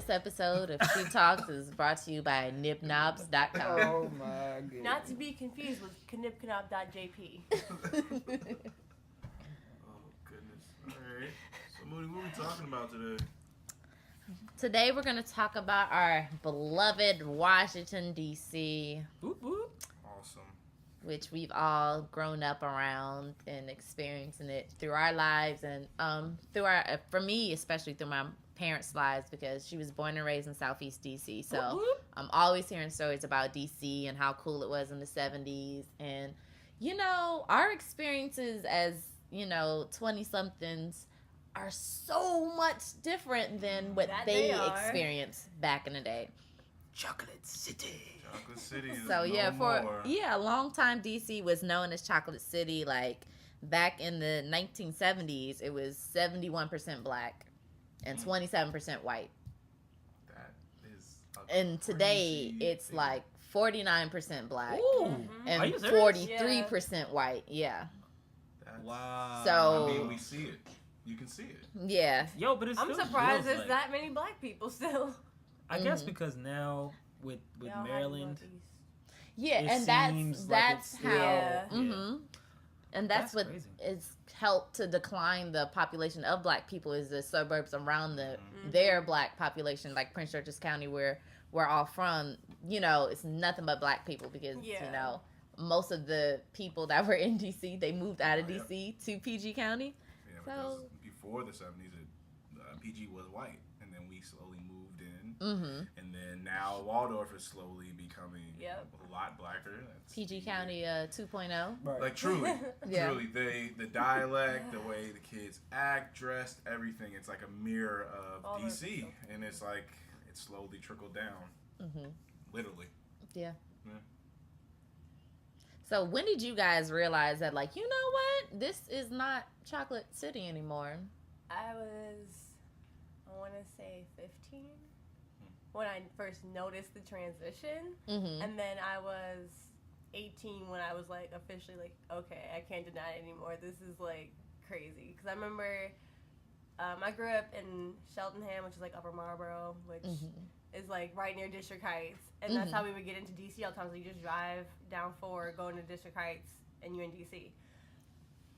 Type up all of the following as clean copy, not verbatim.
Episode of Tree Talks is brought to you by nipknobs.com. Oh my goodness. Not to be confused with knipknob.jp. Oh goodness. Alright. So Moody, what are we talking about today? Today we're going to talk about our beloved Washington, D.C. Awesome. Which we've all grown up around and experiencing it through our lives and through our, for me, especially through my parents' lives, because she was born and raised in Southeast DC. So I'm always hearing stories about DC and how cool it was in the 70s. And, you know, our experiences as, you know, 20-somethings are so much different than what they experienced back in the day. Chocolate City. Chocolate City is so yeah, more. A long time DC was known as Chocolate City. Like back in the 1970s, it was 71% black and 27% white. That is. And today it's thing. like 49% black and 43% white. Yeah. Wow. So I mean, we see it. You can see it. Yeah. Yo, but I'm surprised there's that many black people still. I guess because now with Maryland, and that's how. And that's what crazy. has helped to decline the population of black people is the suburbs around their black population, like Prince George's County, where we're all from. You know, it's nothing but black people because you know most of the people that were in DC, they moved out of DC to PG County. Yeah, because before the 70s, PG was white, and then we slowly moved in, and then now Waldorf is slowly becoming a lot blacker. That's PG County 2.0. Right. Like truly, truly, the dialect, the way the kids act, dressed, everything, it's like a mirror of all DC, and it's like it slowly trickled down, literally. Yeah. So when did you guys realize that, like, you know what, this is not Chocolate City anymore? I want to say 15 when I first noticed the transition. And then I was 18 when I was, like, officially, like, okay, I can't deny it anymore. This is, like, crazy. Because I remember I grew up in Cheltenham, which is, like, Upper Marlboro, which is, like, right near District Heights. And that's how we would get into D.C. all the time. So you just drive down 4, go into District Heights, and you're in D.C.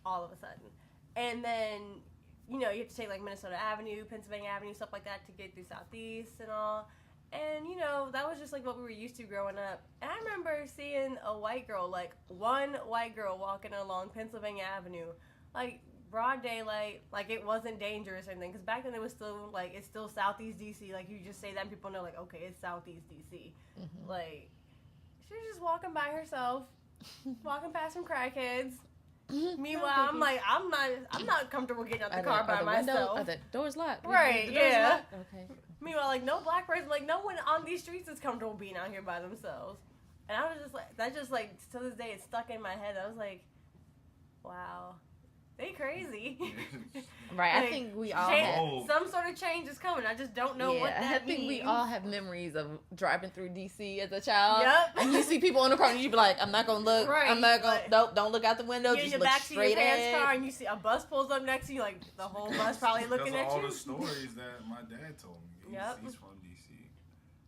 all of a sudden. And then, you know, you have to take, like, Minnesota Avenue, Pennsylvania Avenue, stuff like that to get through Southeast and all. And, you know, that was just, like, what we were used to growing up. And I remember seeing a white girl, like, one white girl walking along Pennsylvania Avenue, like, broad daylight, like, it wasn't dangerous or anything. Because back then it was still, like, it's still Southeast D.C. Like, you just say that and people know, like, okay, it's Southeast D.C. Like, she was just walking by herself, walking past some crackheads. Meanwhile, I'm like, I'm not comfortable getting out the car by myself. Are the doors locked? Right, the doors locked? Okay. Meanwhile, like, no black person, like, no one on these streets is comfortable being out here by themselves. And I was just like, that just, like, to this day, it's stuck in my head. I was like, wow, they crazy. Right, like, I think we all have. Some sort of change is coming. I just don't know what that means. I think we all have memories of driving through D.C. as a child. Yep. And you see people on the car and you be like, I'm not going to look. Right. I'm not going to, nope, don't look out the window. Just you're look back straight to your ahead. car and you see a bus pulls up next to you, like, the whole bus probably looking at all you. the stories that my dad told me. He's from D.C.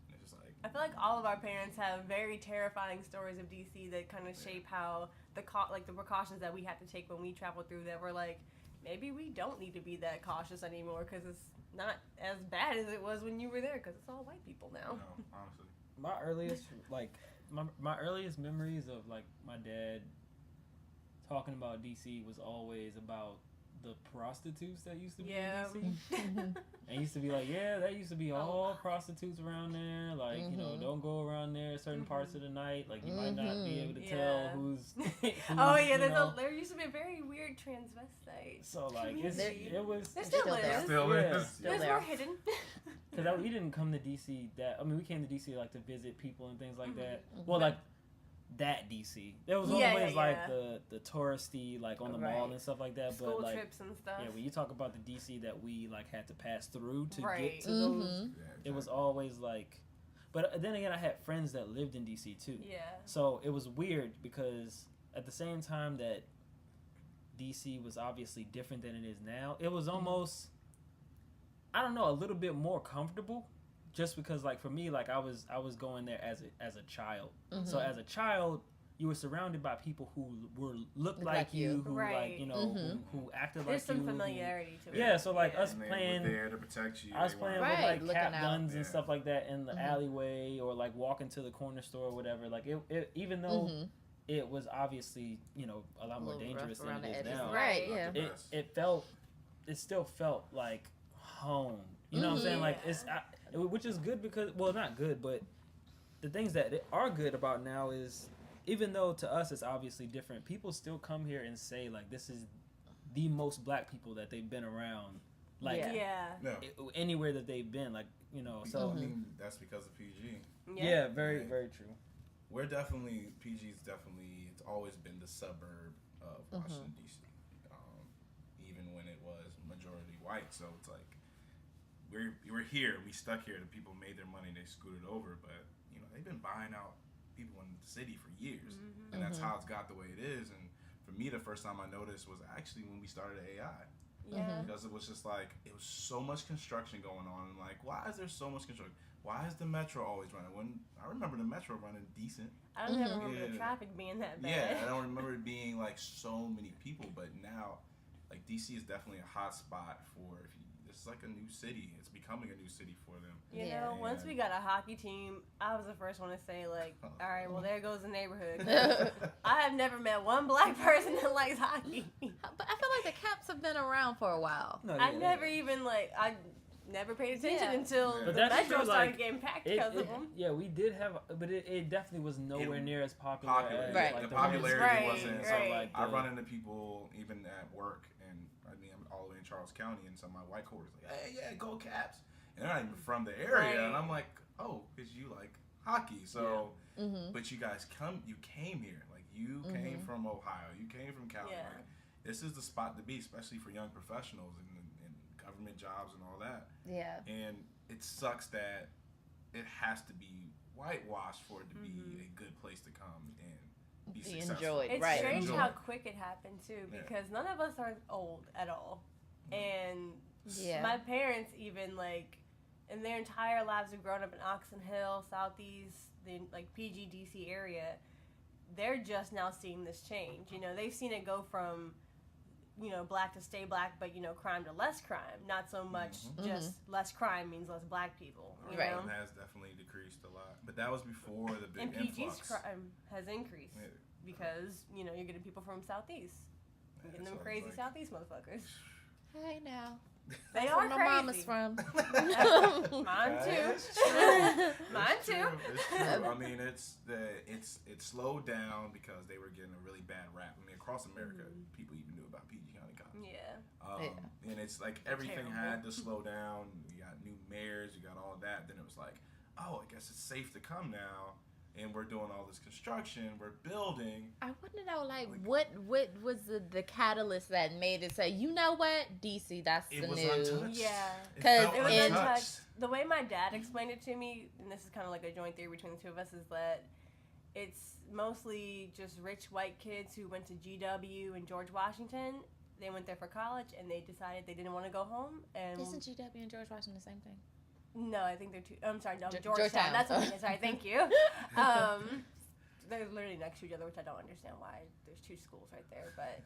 And it's just like, I feel like all of our parents have very terrifying stories of D.C. that kind of shape how the precautions that we have to take when we travel through that we're like, maybe we don't need to be that cautious anymore because it's not as bad as it was when you were there because it's all white people now. no, honestly. My earliest, like, my earliest memories of, like, my dad talking about DC was always about the prostitutes that used to be in DC. And used to be like, yeah, that used to be all prostitutes around there. Like, you know, don't go around there certain parts of the night. Like, you might not be able to tell who's oh, yeah, there used to be a very weird transvestite. So, like, it was... There still is. Still is. It's more hidden. Because we didn't come to DC we came to DC, like, to visit people and things like that. Well, like, that DC. There was always like the touristy, like on the mall and stuff like that. School but like trips and stuff. Yeah, when you talk about the DC that we like had to pass through to get to Mm-hmm. those, it was always like. But then again, I had friends that lived in DC too. Yeah. So it was weird because at the same time that DC was obviously different than it is now, it was almost, I don't know, a little bit more comfortable. Just because, like, for me, like, I was going there as a child. Mm-hmm. So as a child, you were surrounded by people who looked like you, who like, you know, who acted There's like you. some familiarity to it. Yeah, so like us And they playing, were there to protect you. I was playing with Right, like cap looking out. guns and stuff like that in the alleyway, or like walking to the corner store or whatever. Like it even though it was obviously, you know, a lot more dangerous than it is now. Right, yeah. It still felt like home. You know what I'm saying? Like which is good because, well, not good, but the things that are good about now is, even though to us it's obviously different, people still come here and say like this is the most black people that they've been around, like anywhere that they've been, like, you know. So I mean, that's because of PG. Yeah, very very true. We're definitely, PG's definitely, it's always been the suburb of Washington D.C. Even when it was majority white, so it's like we're here, we stuck here. The people made their money, they scooted over, but you know they've been buying out people in the city for years, and that's how it's got the way it is. And for me, the first time I noticed was actually when we started AI. Because it was just like, it was so much construction going on, and like, why is there so much construction? Why is the metro always running? When I remember the metro running decent. I don't ever remember the traffic being that bad. Yeah, I don't remember it being like so many people, but now, like, DC is definitely a hot spot for, it's like a new city. It's becoming a new city for them. You know, once we got a hockey team, I was the first one to say, like, all right, well, there goes the neighborhood. I have never met one black person that likes hockey. But I feel like the Caps have been around for a while. I never paid attention until the metro started getting packed because of them. Yeah, we did have, but it definitely was nowhere near as popular. As, right. Like, the popularity wasn't. Right. So like, I run into people even at work, and I mean, I'm all the way in Charles County, and some of my white coworkers like, hey, yeah, go Caps, and they're not even from the area, and I'm like, oh, because you like hockey, so. But you guys came here, like you came from Ohio, you came from California. This is the spot to be, especially for young professionals and government jobs and all that. Yeah. And it sucks that it has to be whitewashed for it to be a good place to come and be successful. Enjoyed. It's right. strange how quick it happened too, because none of us are old at all, and my parents even like in their entire lives have grown up in Oxon Hill, Southeast, the like PG-DC area. They're just now seeing this change. You know, they've seen it go from, you know, black to stay black, but, you know, crime to less crime. Not so much just less crime means less black people. You know? Crime has definitely decreased a lot. But that was before the big influx. And influx. PG's crime has increased because, you know, you're getting people from Southeast. You're getting them crazy Southeast motherfuckers. Hey, now. They That's are where my crazy. mama's from. Mine too. Mine too. It's true. I mean, it's slowed down because they were getting a really bad rap. I mean, across America, people even knew about PG County cops. Yeah. And it's like everything had to slow down. You got new mayors, you got all that. Then it was like, oh, I guess it's safe to come now. And we're doing all this construction, we're building. I want to know, like, what was the catalyst that made it say, you know what, DC, that's the was new. Untouched. Yeah. Because it was in untouched. The way my dad explained it to me, and this is kind of like a joint theory between the two of us, is that it's mostly just rich white kids who went to GW and George Washington. They went there for college, and they decided they didn't want to go home. And isn't GW and George Washington the same thing? No, I think they're two. I'm sorry, no, Georgetown. Georgetown. That's what it is. Sorry, thank you. They're literally next to each other, which I don't understand why there's two schools right there. But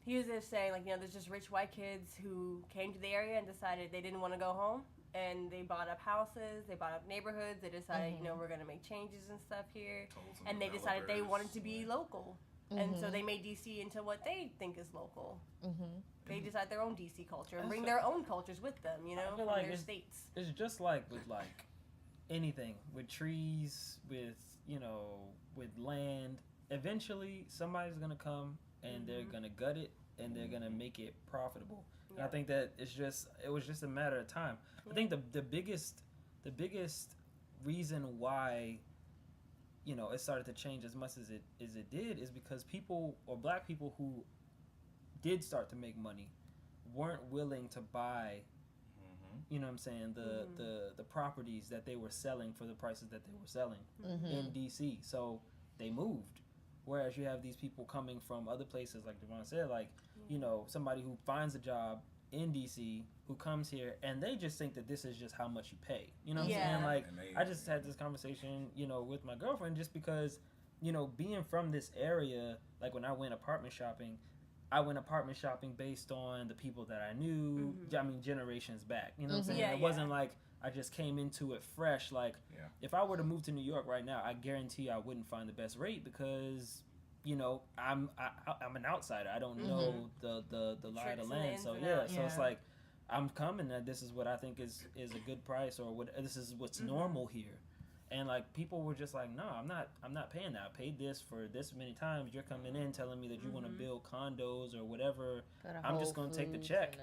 he was just saying, like, you know, there's just rich white kids who came to the area and decided they didn't want to go home. And they bought up houses, they bought up neighborhoods. They decided, you know, we're going to make changes and stuff here. And they decided they wanted to be local. And so they made DC into what they think is local. They decide their own DC culture and bring their own cultures with them, you know, from like their states. It's just like with like anything, with trees, with, you know, with land. Eventually, somebody's gonna come and they're gonna gut it and they're gonna make it profitable. And I think that it was just a matter of time. I think the biggest reason why you know, it started to change as much as it did is because people or black people who did start to make money weren't willing to buy, you know what I'm saying, the properties that they were selling for the prices that they were selling in DC. So they moved. Whereas you have these people coming from other places, like Devon said, like, you know, somebody who finds a job in DC who comes here and they just think that this is just how much you pay. You know what I'm saying? Like, I just had this conversation, you know, with my girlfriend just because, you know, being from this area, like when I went apartment shopping based on the people that I knew, I mean, generations back. You know what I'm saying? Yeah, it wasn't like I just came into it fresh. Like, if I were to move to New York right now, I guarantee I wouldn't find the best rate because, you know, I'm an outsider. I don't know the lie of the land. So so it's like I'm coming and this is what I think is a good price, or what this is what's normal here. And like people were just like, no, I'm not paying that. I paid this for this many times. You're coming in telling me that you want to build condos or whatever. I'm just gonna take the check.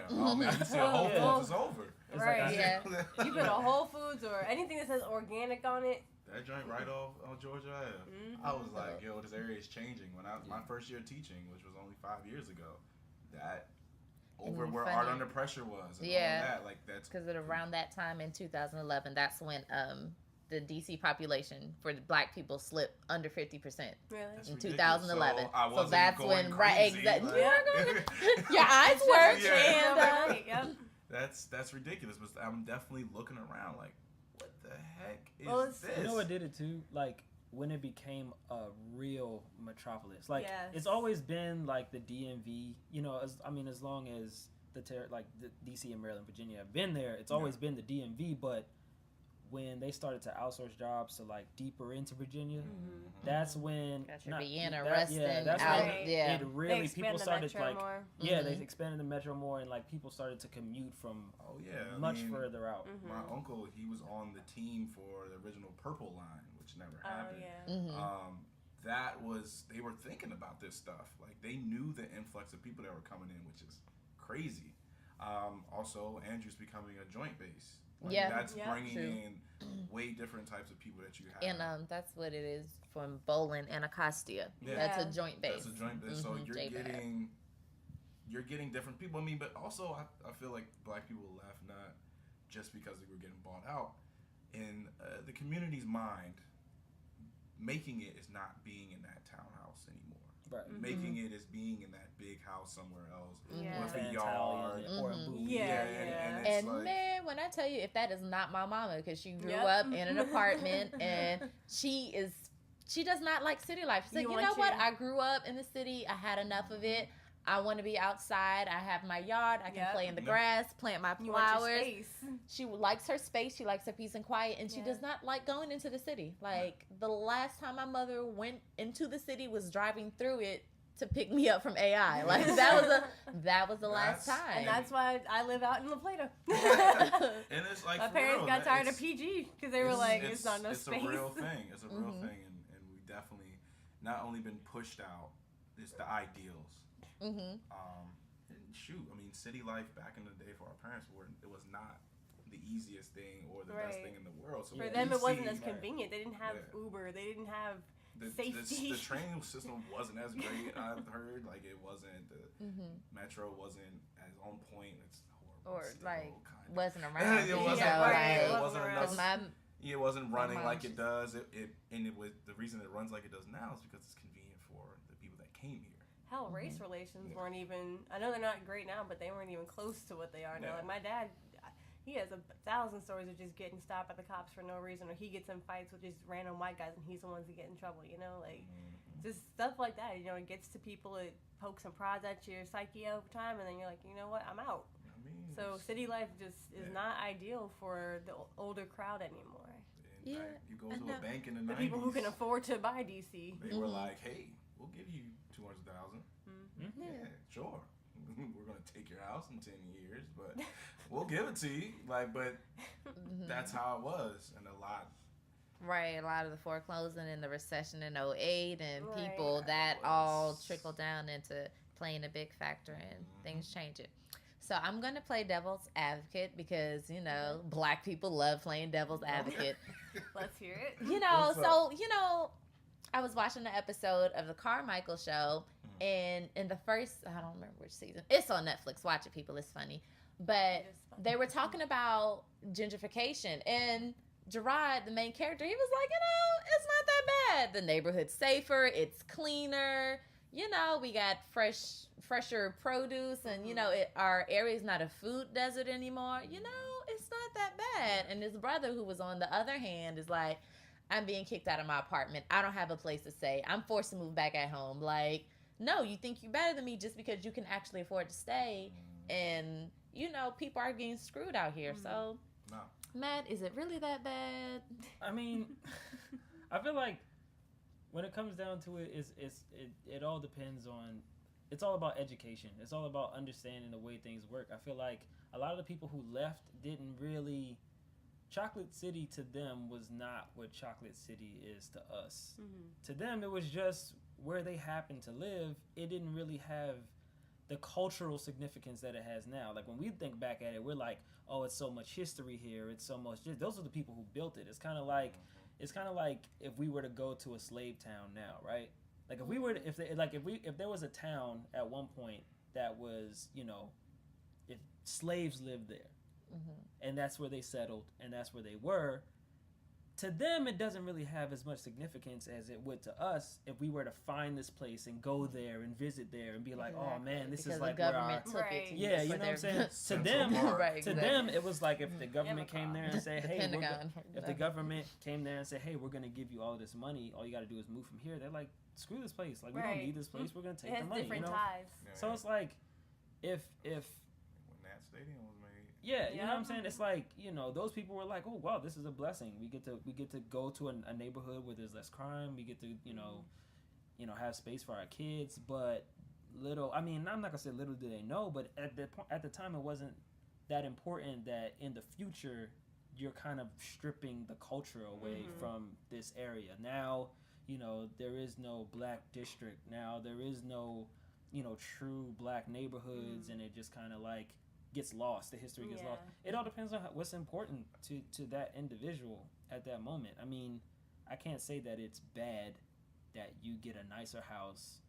Oh man, you see a Whole Foods is over. You go to Whole Foods or anything that says organic on it. That joint right off on Georgia Ave. I was like, yo, this area is changing. When my first year teaching, which was only 5 years ago, that over where Art Under Pressure was, and all that, like that's because at around that time in 2011, that's when the DC population for the black people slipped under 50% in 2011. So that's when exactly your eyes work. That's ridiculous. But I'm definitely looking around like, what the heck is this? You know what did it too? Like when it became a real metropolis. Like it's always been like the DMV. You know, as long as the DC and Maryland, Virginia have been there, it's always been the DMV. But when they started to outsource jobs to like deeper into Virginia, that's when Vienna, Reston, it really people started like they expanded the metro more, and like people started to commute from much further out. My uncle, he was on the team for the original Purple Line, which never happened. They were thinking about this stuff. Like they knew the influx of people that were coming in, which is crazy. Also, Andrew's becoming a joint base. That's bringing in way different types of people that you have. And that's what it is from Bolin and Anacostia. That's a joint base. That's a joint base. So you're getting different people. I mean, but also I feel like black people left not just because they were getting bought out. In the community's mind, making it is not being in that townhouse anymore. Right. Making it is being in that big house somewhere else with a yard or a booth. And like, man, when I tell you, if that is not my mama, because she grew up in an apartment and she does not like city life. She's like, you know what? I grew up in the city. I had enough of it. I want to be outside. I have my yard. I can play in the grass, plant my flowers. She likes her space. She likes her peace and quiet, and she does not like going into the city. Like the last time my mother went into the city was driving through it to pick me up from AI. Like that was the last time. And that's why I live out in La Plata. And it's like my parents got tired of PG because they were like, it's not no space. It's a real thing. It's a real thing, and we definitely not only been pushed out. It's the ideals. And shoot, I mean, city life back in the day for our parents it was not the easiest thing or the best thing in the world. So for them, it wasn't as convenient. They didn't have Uber. They didn't have safety. The train system wasn't as great. I've heard like it wasn't. The metro wasn't as on point. It's horrible. Or like wasn't around. It wasn't it wasn't enough. It wasn't running like it does. And it was the reason it runs like it does now is because it's convenient for the people that came here. Hell, race relations weren't even, I know they're not great now, but they weren't even close to what they are now. Like my dad, he has 1,000 stories of just getting stopped by the cops for no reason, or he gets in fights with just random white guys and he's the ones that get in trouble, you know? Like, just stuff like that, you know, it gets to people, it pokes and prods at your psyche over time, and then you're like, you know what, I'm out. So city life just is not ideal for the older crowd anymore. In fact, you go to a bank in the 90s. The people who can afford to buy DC. They were like, hey, we'll give you 200,000. Yeah, sure. We're gonna take your house in 10 years, but we'll give it to you. Like, but that's how it was, and a lot of the foreclosing and the recession in 2008 and people that all trickled down into playing a big factor in things changing. So I'm going to play devil's advocate because, you know, Black people love playing devil's advocate. Let's hear it. You know, so, you know, I was watching the episode of the Carmichael show, and in the first, I don't remember which season. It's on Netflix. Watch it, people. It's funny. But they were talking about gentrification, and Gerard, the main character, he was like, you know, it's not that bad. The neighborhood's safer. It's cleaner. You know, we got fresher produce, and, you know, our area's not a food desert anymore. You know, it's not that bad. And his brother, who was on the other hand, is like, I'm being kicked out of my apartment. I don't have a place to stay. I'm forced to move back at home. Like, no, you think you're better than me just because you can actually afford to stay. And, you know, people are getting screwed out here. So, no. Matt, is it really that bad? I mean, I feel like when it comes down to it, it all depends on, it's all about education. It's all about understanding the way things work. I feel like a lot of the people who left didn't really, Chocolate City to them was not what Chocolate City is to us. To them, it was just where they happened to live. It didn't really have the cultural significance that it has now. Like when we think back at it, we're like, oh, it's so much history here. It's so much. Those are the people who built it. It's kind of like if we were to go to a slave town now, right? Like if we were to, if there was a town at one point that was, you know, if slaves lived there, and that's where they settled, and that's where they were. To them, it doesn't really have as much significance as it would to us if we were to find this place and go there and visit there and be like, oh man, this because is like the government where our... took it to yeah, you know what I'm saying? To them, to them, it was like if the government came there and said, hey, if the government came there and said, hey, we're going to give you all of this money, all you got to do is move from here. They're like, screw this place. Like, we don't need this place. We're going to take the money. Different you know? ties. So it's like, if when that stadium was made. yeah, you know what I'm saying? It's like, you know, those people were like, oh, wow, this is a blessing. We get to go to a neighborhood where there's less crime. We get to, you know, have space for our kids. But I'm not going to say little do they know, but at the time it wasn't that important that in the future you're kind of stripping the culture away from this area. Now, you know, there is no black district. Now there is no, you know, true black neighborhoods, and it just kind of like gets lost. The history gets lost. It all depends on what's important to that individual at that moment. I mean, I can't say that it's bad that you get a nicer house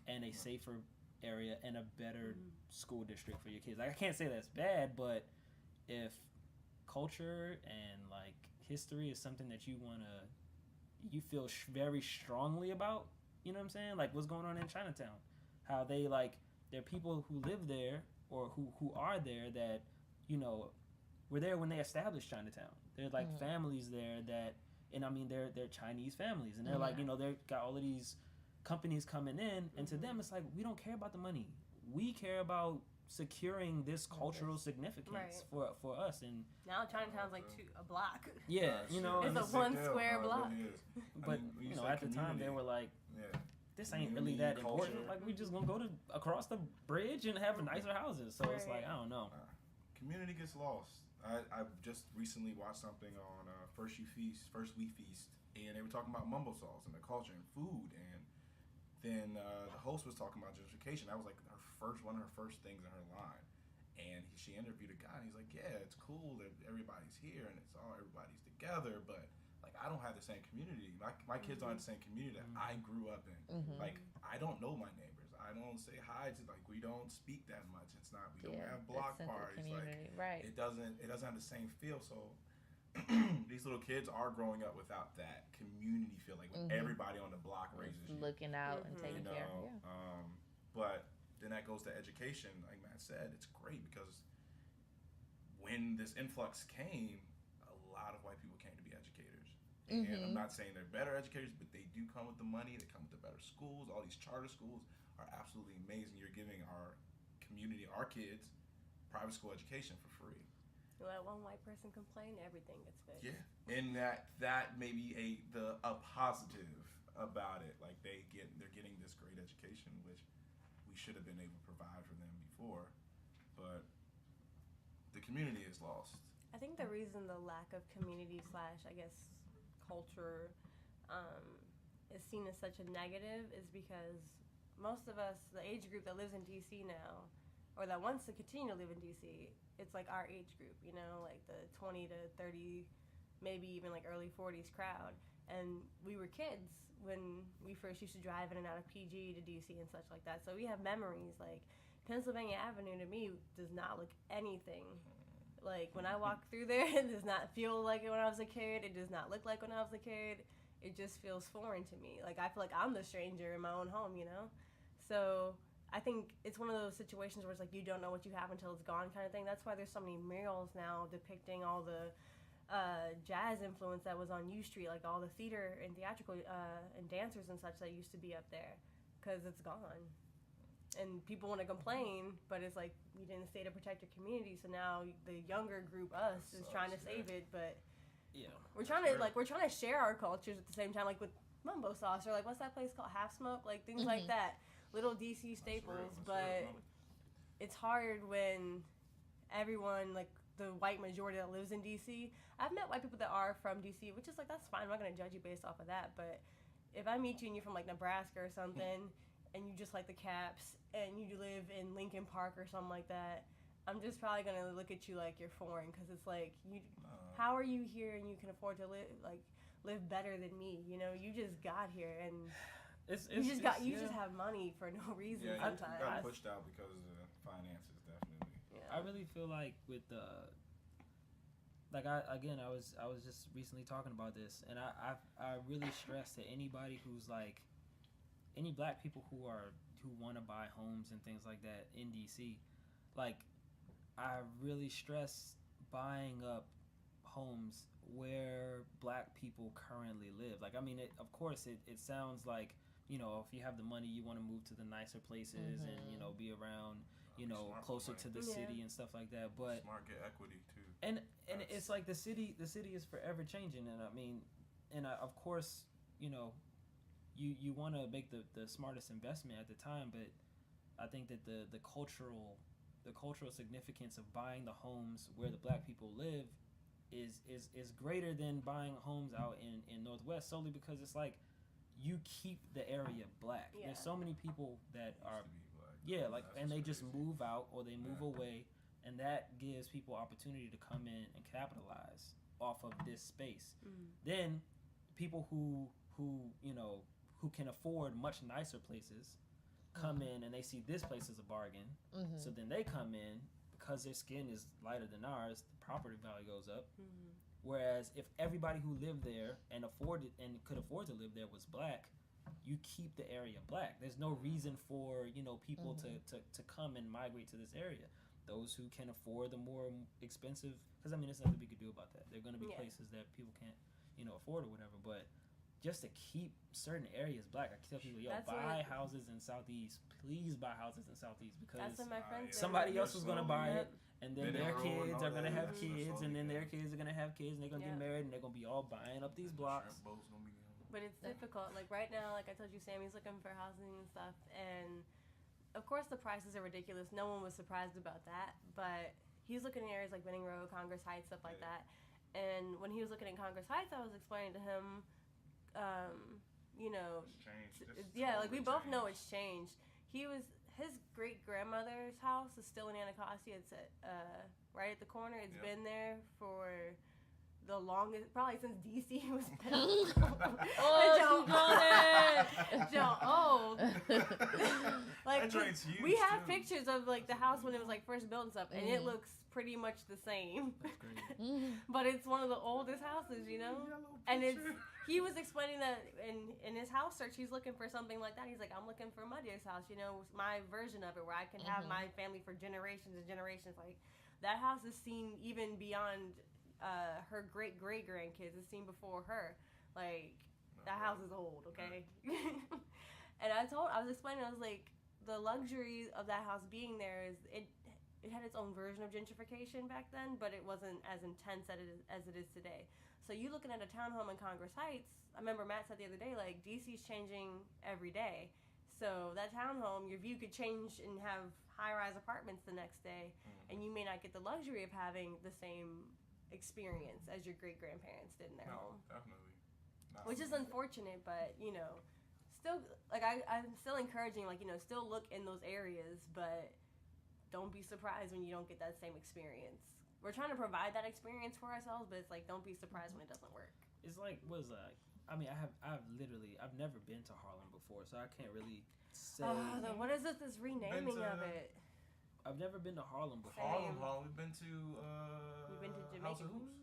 and a safer area and a better school district for your kids. Like, I can't say that's bad, but if culture and like history is something that you feel very strongly about, you know what I'm saying? Like what's going on in Chinatown, how they like, there are people who live there or who are there that, you know, were there when they established Chinatown. There's like families there that, and I mean, they're Chinese families, and they're like, you know, they've got all of these companies coming in, and to them, it's like, we don't care about the money. We care about securing this cultural significance for us. And now Chinatown's like a block. Yeah, you know, it's a one square block. But you know, at the time, they were like, this ain't really that important. Like, we just gonna go to across the bridge and have nicer houses. So it's like, I don't know. Community gets lost. I just recently watched something on First We Feast, and they were talking about mumbo sauce and the culture and food, and then the host was talking about gentrification. That was like one of her first things in her line, and she interviewed a guy, and he's like, yeah, it's cool that everybody's here and everybody's together, but like, I don't have the same community. My kids don't have the same community that I grew up in. Like, I don't know my neighbors. I don't say hi to, like, we don't speak that much. It's not, we don't have block parties. Like, it doesn't have the same feel. So these little kids are growing up without that community feel, like when everybody on the block raises you, looking out and taking care. But then that goes to education. Like Matt said, it's great because when this influx came, a lot of white people came to be educators. And I'm not saying they're better educators, but they do come with the money. They come with the better schools. All these charter schools are absolutely amazing. You're giving our community, our kids, private school education for free. You let one white person complain, everything gets fixed. Yeah, and that may be a positive about it. Like they're getting this great education, which we should have been able to provide for them before, but the community is lost. I think the reason the lack of community / I guess culture is seen as such a negative is because most of us, the age group that lives in DC now, or that wants to continue to live in DC, it's like our age group, you know, like the 20 to 30, maybe even like early 40s crowd. And we were kids when we first used to drive in and out of PG to DC and such like that. So we have memories. Like Pennsylvania Avenue to me does not look anything like when I walk through there. It does not feel like it when I was a kid. It does not look like when I was a kid. It just feels foreign to me. Like I feel like I'm the stranger in my own home, you know? So I think it's one of those situations where it's like you don't know what you have until it's gone kind of thing. That's why there's so many murals now depicting all the jazz influence that was on U Street, like all the theater and theatrical and dancers and such that used to be up there, because it's gone. And people want to complain, but it's like you didn't stay to protect your community. So now the younger group, us, is trying to save it, but we're trying to share our cultures at the same time, like with mumbo sauce or like what's that place called, Half Smoke, like things like that, little DC staples. But it's hard when everyone, like the white majority that lives in DC. I've met white people that are from DC, which is like, that's fine. I'm not going to judge you based off of that. But if I meet you and you're from like Nebraska or something and you just like the Caps and you live in Lincoln Park or something like that, I'm just probably going to look at you like you're foreign, because it's like, how are you here and you can afford to live better than me? You know, you just got here and you just have money for no reason sometimes. You got pushed out because of the finances, definitely. I really feel like with the I was just recently talking about this, and I really stress to anybody who's like, any black people who want to buy homes and things like that in DC, like I really stress buying up homes where black people currently live. Like, I mean, of course it sounds like, you know, if you have the money, you want to move to the nicer places and, you know, be around, you know, closer to the city and stuff like that. But smart, get equity too. And it's like the city is forever changing. And I mean, of course, you know, you want to make the smartest investment at the time. But I think that the cultural significance of buying the homes where the black people live is greater than buying homes out in Northwest, solely because it's like, you keep the area black. Yeah. There's so many people that are, and they just move out or they move away, and that gives people opportunity to come in and capitalize off of this space. Then people who can afford much nicer places come in and they see this place as a bargain. So then they come in, because their skin is lighter than ours, the property value goes up. Whereas if everybody who lived there and could afford to live there was black, you keep the area black. There's no reason for, you know, people to come and migrate to this area. Those who can afford the more expensive, because I mean, there's nothing we could do about that. There are going to be places that people can't, you know, afford or whatever. But just to keep certain areas black, I tell people, buy houses in Southeast. Please buy houses in Southeast, because that's what my friends somebody else is going to buy it. And then their kids are going to have kids, and then their kids are going to have kids, and they're going to get married, and they're going to be all buying up these blocks. But it's difficult. Like right now, like I told you, Sammy's looking for housing and stuff, and of course the prices are ridiculous. No one was surprised about that, but he's looking in areas like Benning Road, Congress Heights, stuff like that. And when he was looking at Congress Heights, I was explaining to him, you know, like we both know it's changed. His great-grandmother's house is still in Anacostia. It's right at the corner. It's been there for the longest, probably since DC was built. Old. Like, we have pictures of like the house when it was like first built and stuff, and it looks pretty much the same. That's great. But it's one of the oldest houses, you know? And he was explaining that in his house search, he's looking for something like that. He's like, I'm looking for my dear's house, you know, my version of it, where I can have my family for generations and generations. Like, that house is seen even beyond her great-great-grandkids. It's seen before her. Like, that house is old, okay? And I was explaining, I was like, the luxury of that house being there is it had its own version of gentrification back then, but it wasn't as intense as it is today. So you looking at a townhome in Congress Heights, I remember Matt said the other day, like, DC's changing every day. So that townhome, your view could change and have high-rise apartments the next day, and you may not get the luxury of having the same experience as your great-grandparents did in their home. Definitely. Which is unfortunate, but, you know, still, like, I'm still encouraging, like, you know, still look in those areas, but don't be surprised when you don't get that same experience. We're trying to provide that experience for ourselves, but it's like, don't be surprised when it doesn't work. It's like, I mean, I've never been to Harlem before, so I can't really say. What is this renaming of it? I've never been to Harlem before. Harlem, we've been to You've been to Jamaica? House of Hoops.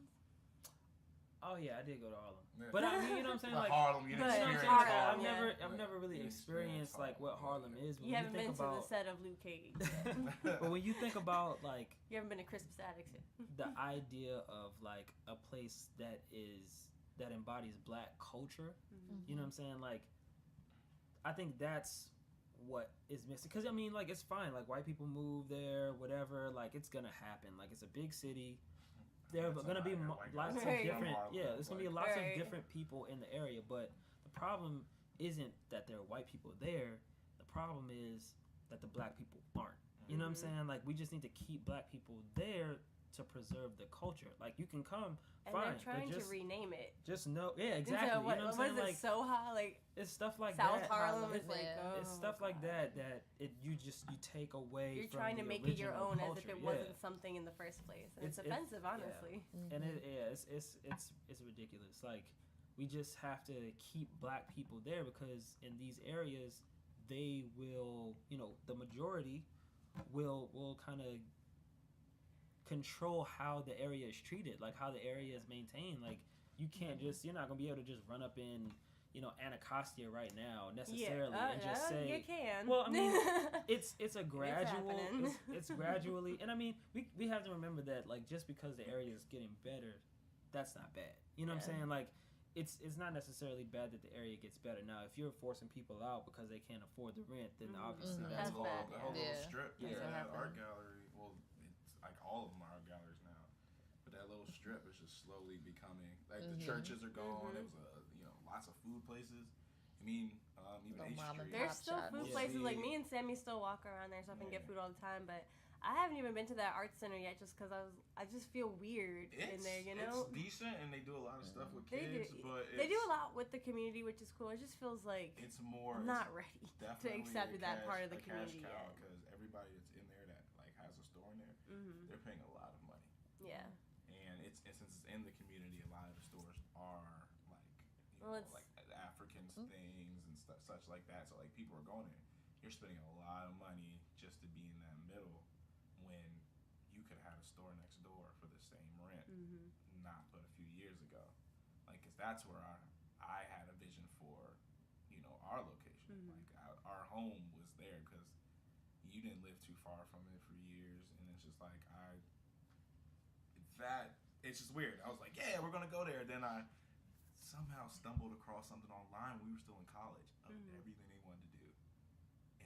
Oh yeah, I did go to Harlem, Yeah. but I mean, you know what I'm saying? Like Harlem, you But- experience Harlem, Harlem. I've never really experienced like what Harlem is. When You haven't think been to about, the set of Luke Cage. but when you think about like You haven't been to Crispus Attucks yet. the idea of like a place that embodies black culture, you know what I'm saying? Like, I think that's what is missing. Because I mean, like, it's fine. Like, white people move there, whatever. Like, it's gonna happen. Like, it's a big city. There are gonna be lots of different. Yeah, there's gonna be lots of different people in the area. But the problem isn't that there are white people there. The problem is that the black people aren't. You know what I'm saying? Like, we just need to keep black people there to preserve the culture. Like, you can come, And fine, they're trying but just, to rename it. just know, yeah, exactly. Into You know what I'm saying? is it, Like, Soha? Like, it's stuff like South that. Harlem is like, It's stuff like that you take away. You're from trying to the make it your original own culture. as if it Yeah. wasn't something in the first place. And it's offensive, honestly. And it's ridiculous. Like, we just have to keep black people there because in these areas, they will, the majority will kind of control how the area is treated, like how the area is maintained. Like, you can't you're not gonna be able to just run up in Anacostia right now necessarily and just say you can. well, I mean, it's a gradual happening. it's gradually, and I mean we have to remember that like just because the area is getting better, that's not bad. You know what I'm saying? Like, it's not necessarily bad that the area gets better. Now, if you're forcing people out because they can't afford the rent, then obviously that's That's all bad. The whole little strip, Yeah. that art gallery. Well, it's like all of them are art galleries now, but that little strip is just slowly becoming like the churches are gone. There was lots of food places. I mean, even Little H mom and Street. There's Pop still shops. food Yeah. places. Like, me and Sammy still walk around there so I can get food all the time, but I haven't even been to that art center yet just because I just feel weird in there, It's decent, and they do a lot of stuff with kids, but they do a lot with the community, which is cool. It just feels like it's more. I'm not ready to definitely accept that part of the a community cash cow yet. because everybody that's in there that like has a store in there, they're paying a lot of money. Yeah. And since it's in the community, a lot of the stores are like like Africans things and stuff such like that. So like people are going there. You're spending a lot of money just to be in that middle when you could have a store next door for the same rent, not but a few years ago. Like, cause that's where I had a vision for, our location. Like our home was there because you didn't live too far from it for years, and it's just like it's just weird. I was like, yeah, we're gonna go there. Then I somehow stumbled across something online. We were still in college of everything they wanted to do,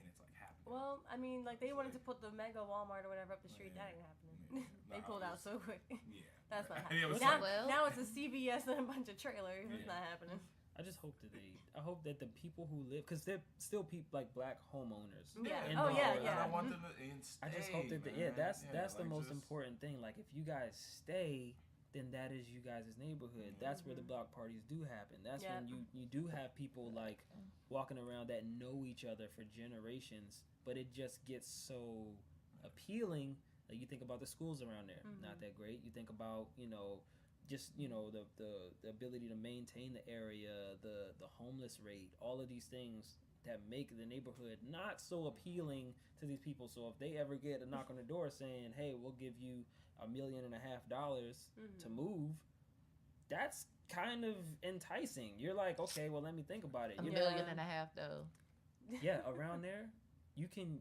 and it's like happening. Well, I mean, like they wanted to put the mega Walmart or whatever up the street. Yeah. That ain't happening. Yeah. They pulled out so quick. Yeah, That's not It happening. was Now, Well- now it's a CVS and a bunch of trailers. It's Yeah. not happening. I just hope that I hope that the people who live, because they're still people like black homeowners. Yeah. in Oh, the yeah, area. yeah. I want them to stay, I just hope that man. that's the like, most just- important thing. Like, if you guys stay, then that is you guys' neighborhood. That's where the block parties do happen. That's Yeah. when you do have people like walking around that know each other for generations, but it just gets so appealing. Like, you think about the schools around there, not that great. You think about just the ability to maintain the area, the homeless rate, all of these things that make the neighborhood not so appealing to these people. So if they ever get a knock on the door saying, hey, we'll give you $1.5 million to move, that's kind of enticing. You're like, okay, well, let me think about it. $1.5 You million know? though. Yeah, around there, you can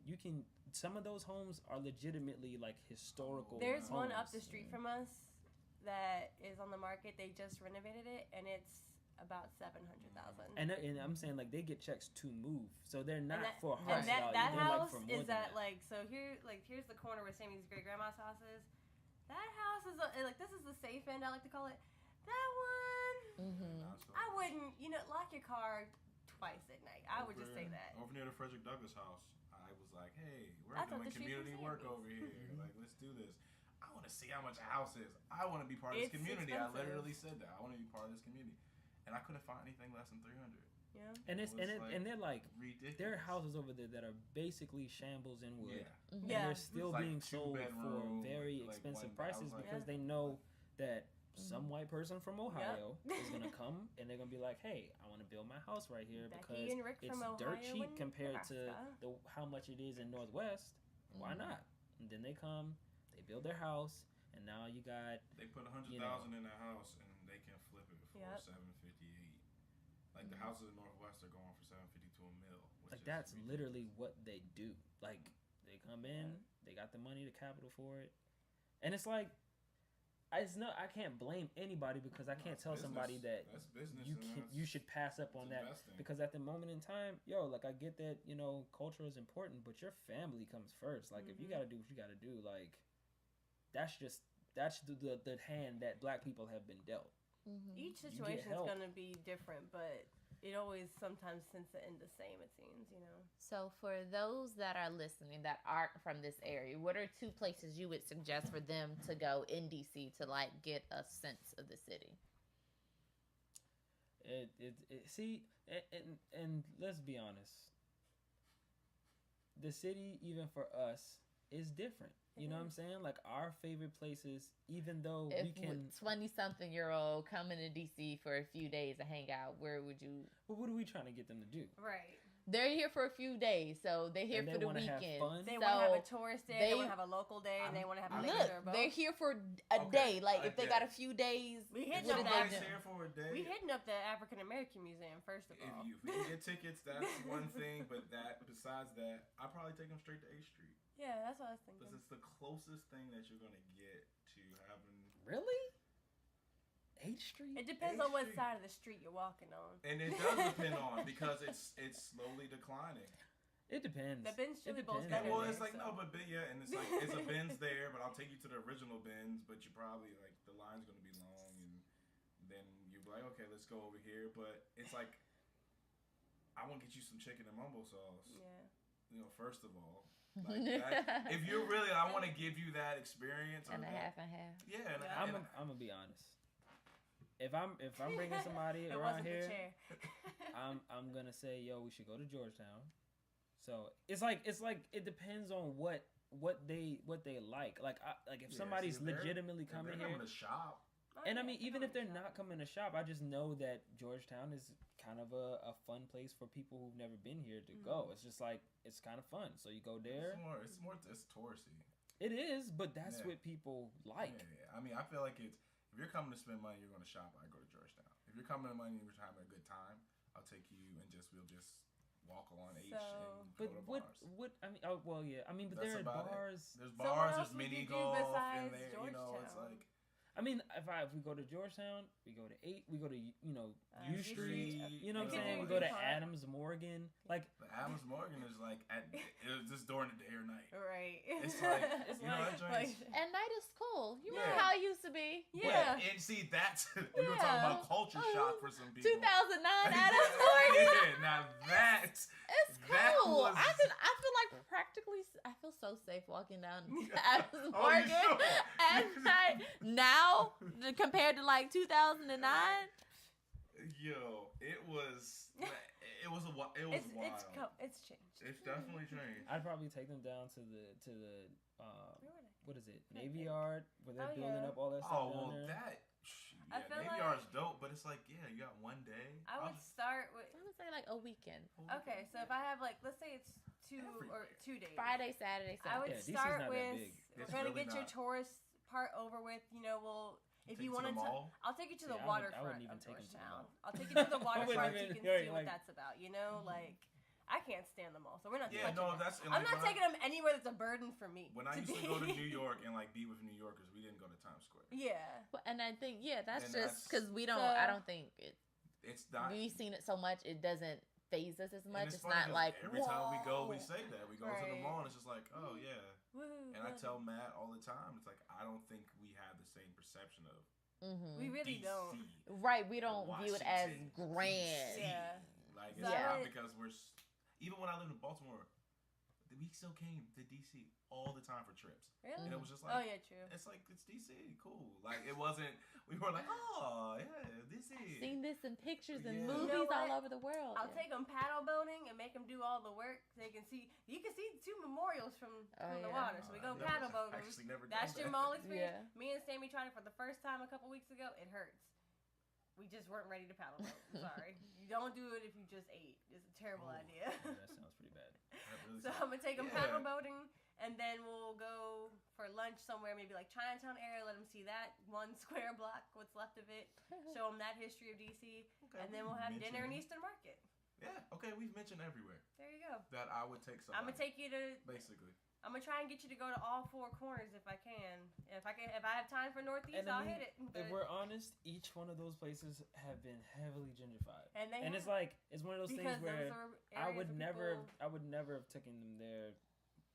some of those homes are legitimately like historical There's one homes. up the street from us that is on the market. They just renovated it, and it's about $700,000. And I'm saying, like, they get checks to move, so they're not And that, for and house value. that They're house like for more is than at like, so here's the corner where Sammy's great grandma's house is. That house is like, this is the safe end, I like to call it. That one, I wouldn't, lock your car twice at night. I would just say that. Over near the Frederick Douglass house, I was like, hey, we're That's up doing the street from community work Sammy's. over here. Like, let's do this. I want to see how much a house is. I want to be part of this It's community. expensive. I literally said that. I want to be part of this community. And I couldn't find anything less than 300. Yeah. And they're like ridiculous. there are houses over there that are basically shambles in wood. Yeah. And Yeah. they're still It's like being sold for two-bedroom, very like expensive one prices thousand. because they know that some white person from Ohio is gonna come and they're gonna be like, "Hey, I want to build my house right here Becky because and Rick it's from Ohio dirt cheap and compared to Nebraska. how much it is in Northwest. Why not?" And then they come, they build their house, and now you got They put 100,000 in that house and they can flip it for Yep. 758. Like the houses in Northwest are going for 750 to $1 million. like that's literally what they do. Like they come in, they got the money, the capital for it, and it's like. I can't blame anybody because I can't tell somebody that that's business you should pass up on that investing. because at the moment in time, like I get that culture is important, but your family comes first. Like if you got to do what you got to do, like that's the hand that Black people have been dealt. Each situation is going to be different, but it always sometimes tends to end the same, it seems, So for those that are listening that aren't from this area, what are 2 places you would suggest for them to go in DC to like get a sense of the city? And let's be honest, the city even for us is different. You know what I'm saying? Like our favorite places, even though we can 20-something-year-old coming to DC for a few days to hang out, where would you? But what are we trying to get them to do? Right. They're here for a few days, so they're here And for they the wanna have weekend. fun? They So want to have a tourist day, they want to have a local day, and they want to have a look, mixture of both. they're here for a day. Like if they got a few days, We hit what them did that they do? here for a day. We hitting up the African American Museum first of all. If we can get tickets, that's one thing. But besides that, I'd probably take them straight to A Street. Yeah, that's what I was thinking. Because it's the closest thing that you're gonna get to having. Really? H Street? It depends on what side of the street you're walking on. And it does depend on because it's slowly declining. It depends. The Ben's Chili It Bowl's depends. better Well, there, it's like so. no, but and it's like it's a Ben's there, but I'll take you to the original Ben's. But you probably like the line's gonna be long, and then you're like, okay, let's go over here. But it's like I want to get you some chicken and mumbo sauce. Yeah. First of all. Like that, if you're really, I want to give you that experience. And a half and half. Yeah, I'm gonna be honest. If I'm bringing somebody around here, I'm gonna say, yo, we should go to Georgetown. So it's like it depends on what they like. Like if somebody's legitimately coming here to shop. And I mean, even if they're not coming to shop, I just know that Georgetown is kind of a fun place for people who've never been here to go. It's just like, it's kind of fun. So you go there. It's touristy. It is, but that's what people like. Yeah. I mean, I feel like if you're coming to spend money, you're going to shop, I go to Georgetown. If you're coming to money and you're having a good time, I'll take you and we'll just walk along H and go to bars. I mean, I mean, but there are bars. There's bars, there's mini golf in there. Georgetown? It's like. I mean, if we go to Georgetown, we go to we go to U Street. You know what I'm saying? We go to Adams Morgan. Like the Adams Morgan is like it's just during the day or night. Right. It's like that joint. At night is cool. You remember how it used to be? Yeah. And see, that's we were talking about culture shock for some people. 2009 Adams Morgan. Yeah, now that's it's cool. I feel like practically. I feel so safe walking down Adams Morgan at night now. Compared to like 2009, it was wild. It's changed. It's definitely changed. I'd probably take them down to the what is it, Navy Yard, where they're building up all that stuff down there. Navy Yard's dope, but it's like, you got one day. I would start with. I would say like a weekend. Okay, so if I have let's say it's 2 days. Friday, Saturday, Sunday. I would start with. We're gonna really get your tourist part over with. If you want to, I'll take you to the waterfront of Georgetown. I'll take you to the waterfront so you can see what that's about. I can't stand the mall, so we're not. Yeah, no, that's. I'm not taking them anywhere that's a burden for me. When I used to go to New York and be with New Yorkers, we didn't go to Times Square. Yeah, and I think that's just because we don't. I don't think it's not. We've seen it so much, it doesn't phase us as much. It's not like every time we go, we say that we go to the mall, and it's just like, oh yeah. Woo, and I tell Matt all the time, it's like I don't think we have the same perception of. Mm-hmm. We really DC, don't. Right, we don't view it as grand. Yeah. Like it's not because we're. Even when I lived in Baltimore, we still came to DC all the time for trips. Really? And it was just like, oh yeah, true. It's like, it's DC, cool. Like, it wasn't, we were like, oh, yeah, this is. I've seen this in pictures and Yeah. movies You know all what? over the world. I'll take them paddle boating and make them do all the work. So they can see. You can see 2 memorials from the water. So we go paddle boating. Actually, never That's done your that. mall experience. Yeah. Me and Sammy tried it for the first time a couple weeks ago. It hurts. We just weren't ready to paddle boat. I'm sorry. You don't do it if you just ate. It's a terrible idea. Yeah, that sounds pretty bad. Really So I'm gonna take them paddle boating, and then we'll go for lunch somewhere, maybe like Chinatown area. Let them see that 1 square block, what's left of it. Show them that history of DC, Okay, and then we'll have mention dinner in it. Eastern Market. Yeah, okay, we've mentioned everywhere There you go. that I would take somebody. I'm gonna take you to. Basically. I'm gonna try and get you to go to all 4 corners if I can. If I have time for Northeast, And I I'll mean, hit it. If But- we're honest, each one of those places have been heavily gentrified. and they It's like, it's one of those because things where those are I areas would where never have taken them there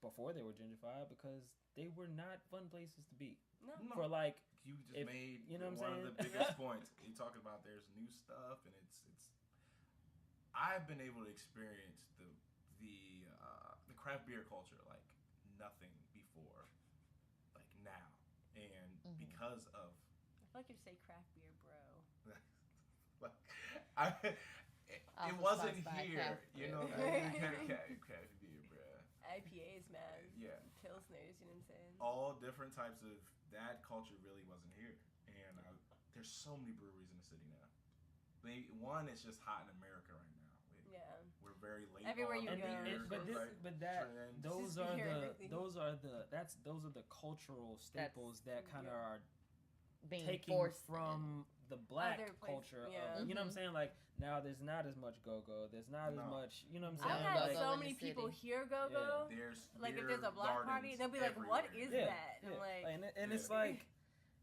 before they were gentrified because they were not fun places to be. No. For like, You just if- made you know what I'm one saying? of the biggest points. You talking about there's new stuff and it's. I've been able to experience the craft beer culture like nothing before, like now, and because of. I feel like you say craft beer, bro. like, it wasn't sponsored by here, craft you beer. know. Craft beer, bruh. IPAs, man. Yeah. Pilsners, you know what I'm saying? All different types of that culture really wasn't here, and there's so many breweries in the city now. One, it's just hot in America right now. Yeah. We're very late. Everywhere on you the go. beer, but that trends. those Just are beer, the everything. those are the cultural staples that kind of are Being taking forced from the black Other places, culture. yeah. You know what I'm saying? Like now, there's not as much go-go. There's not No. as much. You know what I'm saying? I've Yeah. had Like, Go-go so in many the people city. hear go-go. There's Like if beer there's a block party, gardens they'll be like, "What everywhere. is yeah, that?" yeah. I'm like, and it's like,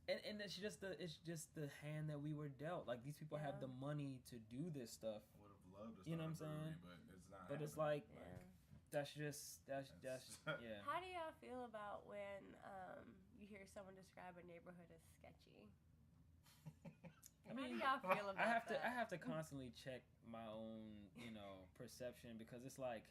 and it's just the hand that we were dealt. Like these people Yeah. have the money to do this stuff. I would have loved to You know what I'm start a brewery, saying? but it's not. But it's happening. like, that's yeah. How do y'all feel about when you hear someone describe a neighborhood as sketchy? I mean, how do y'all feel about that? I have to constantly check my own, perception because it's like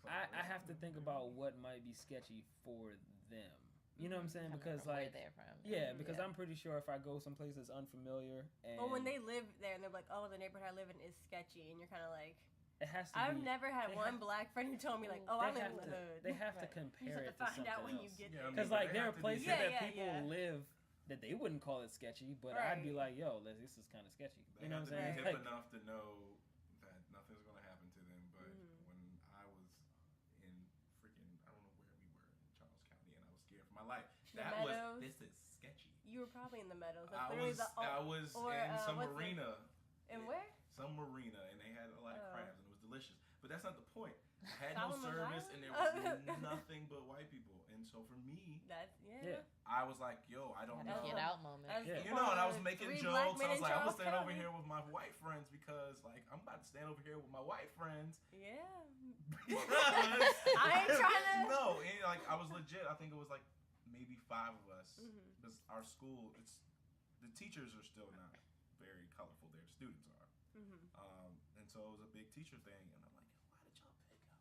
I have to think about what might be sketchy for them. You know what I'm saying? Coming Because from where like, they're from. yeah, because I'm pretty sure if I go someplace that's unfamiliar and Or when they live there and they're like, "Oh, the neighborhood I live in is sketchy," and you're kind of like, it has to I've be, never had they one have- black friend who told me like, "Oh, I they live in have the to hood." they have to Right. compare You just it have to to find out something when you else. get Yeah, I there. mean, Because but like they there are have to be- places Yeah, that yeah, people yeah. live that they wouldn't call it sketchy, but I'd be Right. like, yo, this is kind of sketchy. They You know have what I'm to saying? be hip Like, enough to know that nothing's gonna happen to them. But when I was in freaking, I don't know where we were in Charles County, and I was scared for my life. The That Meadows? this is sketchy. You were probably in the Meadows. That's I literally was the, or, in some what's the- marina. And where? Some marina, and they had a lot of Oh. crabs, and it was delicious. But that's not the point. I had no Solomon's service, Island? and there was nothing but white people. And so for me, That's Yeah. I was like, yo, I don't Had know. a get out moment. That's Yeah. the You know, and I was point. making 3 jokes. black I men was in like, I'm gonna Charles stand over County. here with my white friends because, like, I'm about to stand over here with my white friends. Yeah. Because I ain't trying to. No, and like I was legit. I think it was like maybe 5 of us. Mhm. Because our school, the teachers are still not very colorful. Their students are. And so it was a big teacher thing, and I'm like, why did y'all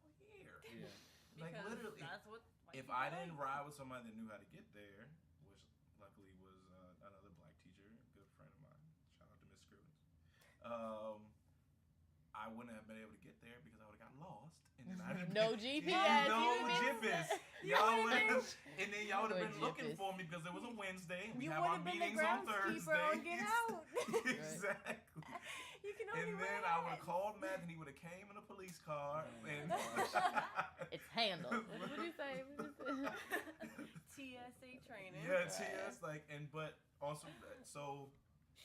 pick out here? yeah. Like Because literally, that's what white if people I like. didn't ride with somebody that knew how to get there, which luckily was another black teacher, a good friend of mine. Shout out to Miss Scrivens. I wouldn't have been able to get there because I would have gotten lost, and then I'd No GPS, no you missed GPS. it. Y'all would would've have, and then y'all would have No been looking GPS. for me because it was a Wednesday. And we You have would our have been the meetings on groundskeeper on Thursdays. Get Out. Exactly. You can only And wear then I would have that. called Matt, and he would have came in a police car. And It's handled. What do you say? TSA training. yeah, TS but also so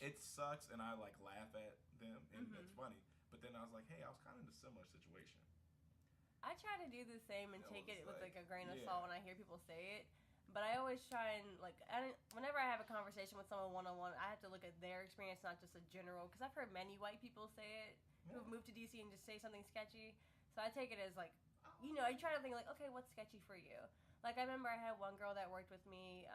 it sucks, and I like laugh at them, and it's funny. But then I was like, hey, I was kind of in a similar situation. I try to do the same and That take was it with like- like a grain of yeah. salt when I hear people say it. But I always try and whenever I have a conversation with someone one-on-one, I have to look at their experience, not just a general. Because I've heard many white people say it who have moved to DC and just say something sketchy. So I take it as like, you try to think like, okay, what's sketchy for you? Like I remember I had one girl that worked with me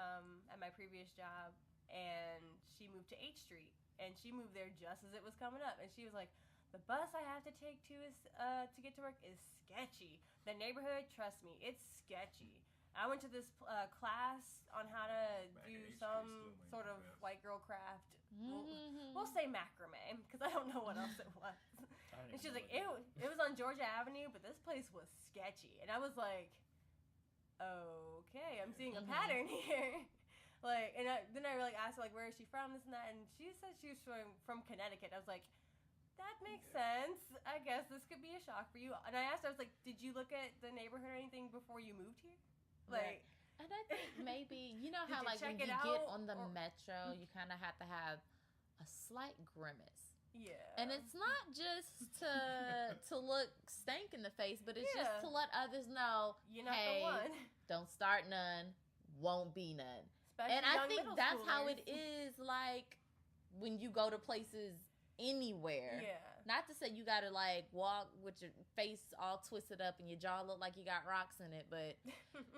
at my previous job, and she moved to H Street, and she moved there just as it was coming up, and she was like, The bus I have to take to get to work is sketchy. The neighborhood, trust me, it's sketchy. I went to this class on how to do some sort of white girl craft. We'll say macrame, because I don't know what else it was. And she's like, it was on Georgia Avenue, but this place was sketchy. And I was like, okay, I'm seeing a pattern here. Like, and then I like asked her, like, where is she from, this and that, and she said she was from Connecticut. I was like, that makes sense. I guess this could be a shock for you. And I asked her, I was like, did you look at the neighborhood or anything before you moved here? Like, right. And I think maybe, you know how like when you get on the metro, you kind of have to have a slight grimace. Yeah. And it's not just to look stank in the face, but it's just to let others know, you're not hey, the one. Don't start none, won't be none. Especially and I think that's schoolers. how it is like when you go to places anywhere. Yeah. Not to say you gotta like walk with your face all twisted up and your jaw look like you got rocks in it, but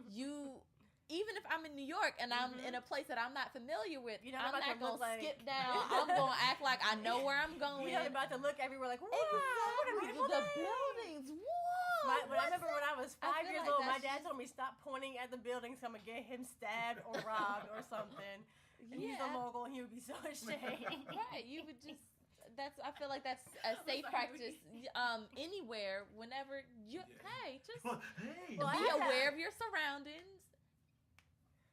you, even if I'm in New York and I'm in a place that I'm not familiar with, I'm not gonna skip down. I'm gonna act like I know where I'm going. You're not about to look everywhere like, wow, exactly. what a beautiful the day. buildings. Whoa. I remember when I was 5 years old, my dad told me stop pointing at the buildings. So I'm gonna get him stabbed or robbed or something. And he's a mogul, and he would be so ashamed. Right, you would just. I feel like that's a safe practice anywhere, whenever you, hey, just be aware of your surroundings.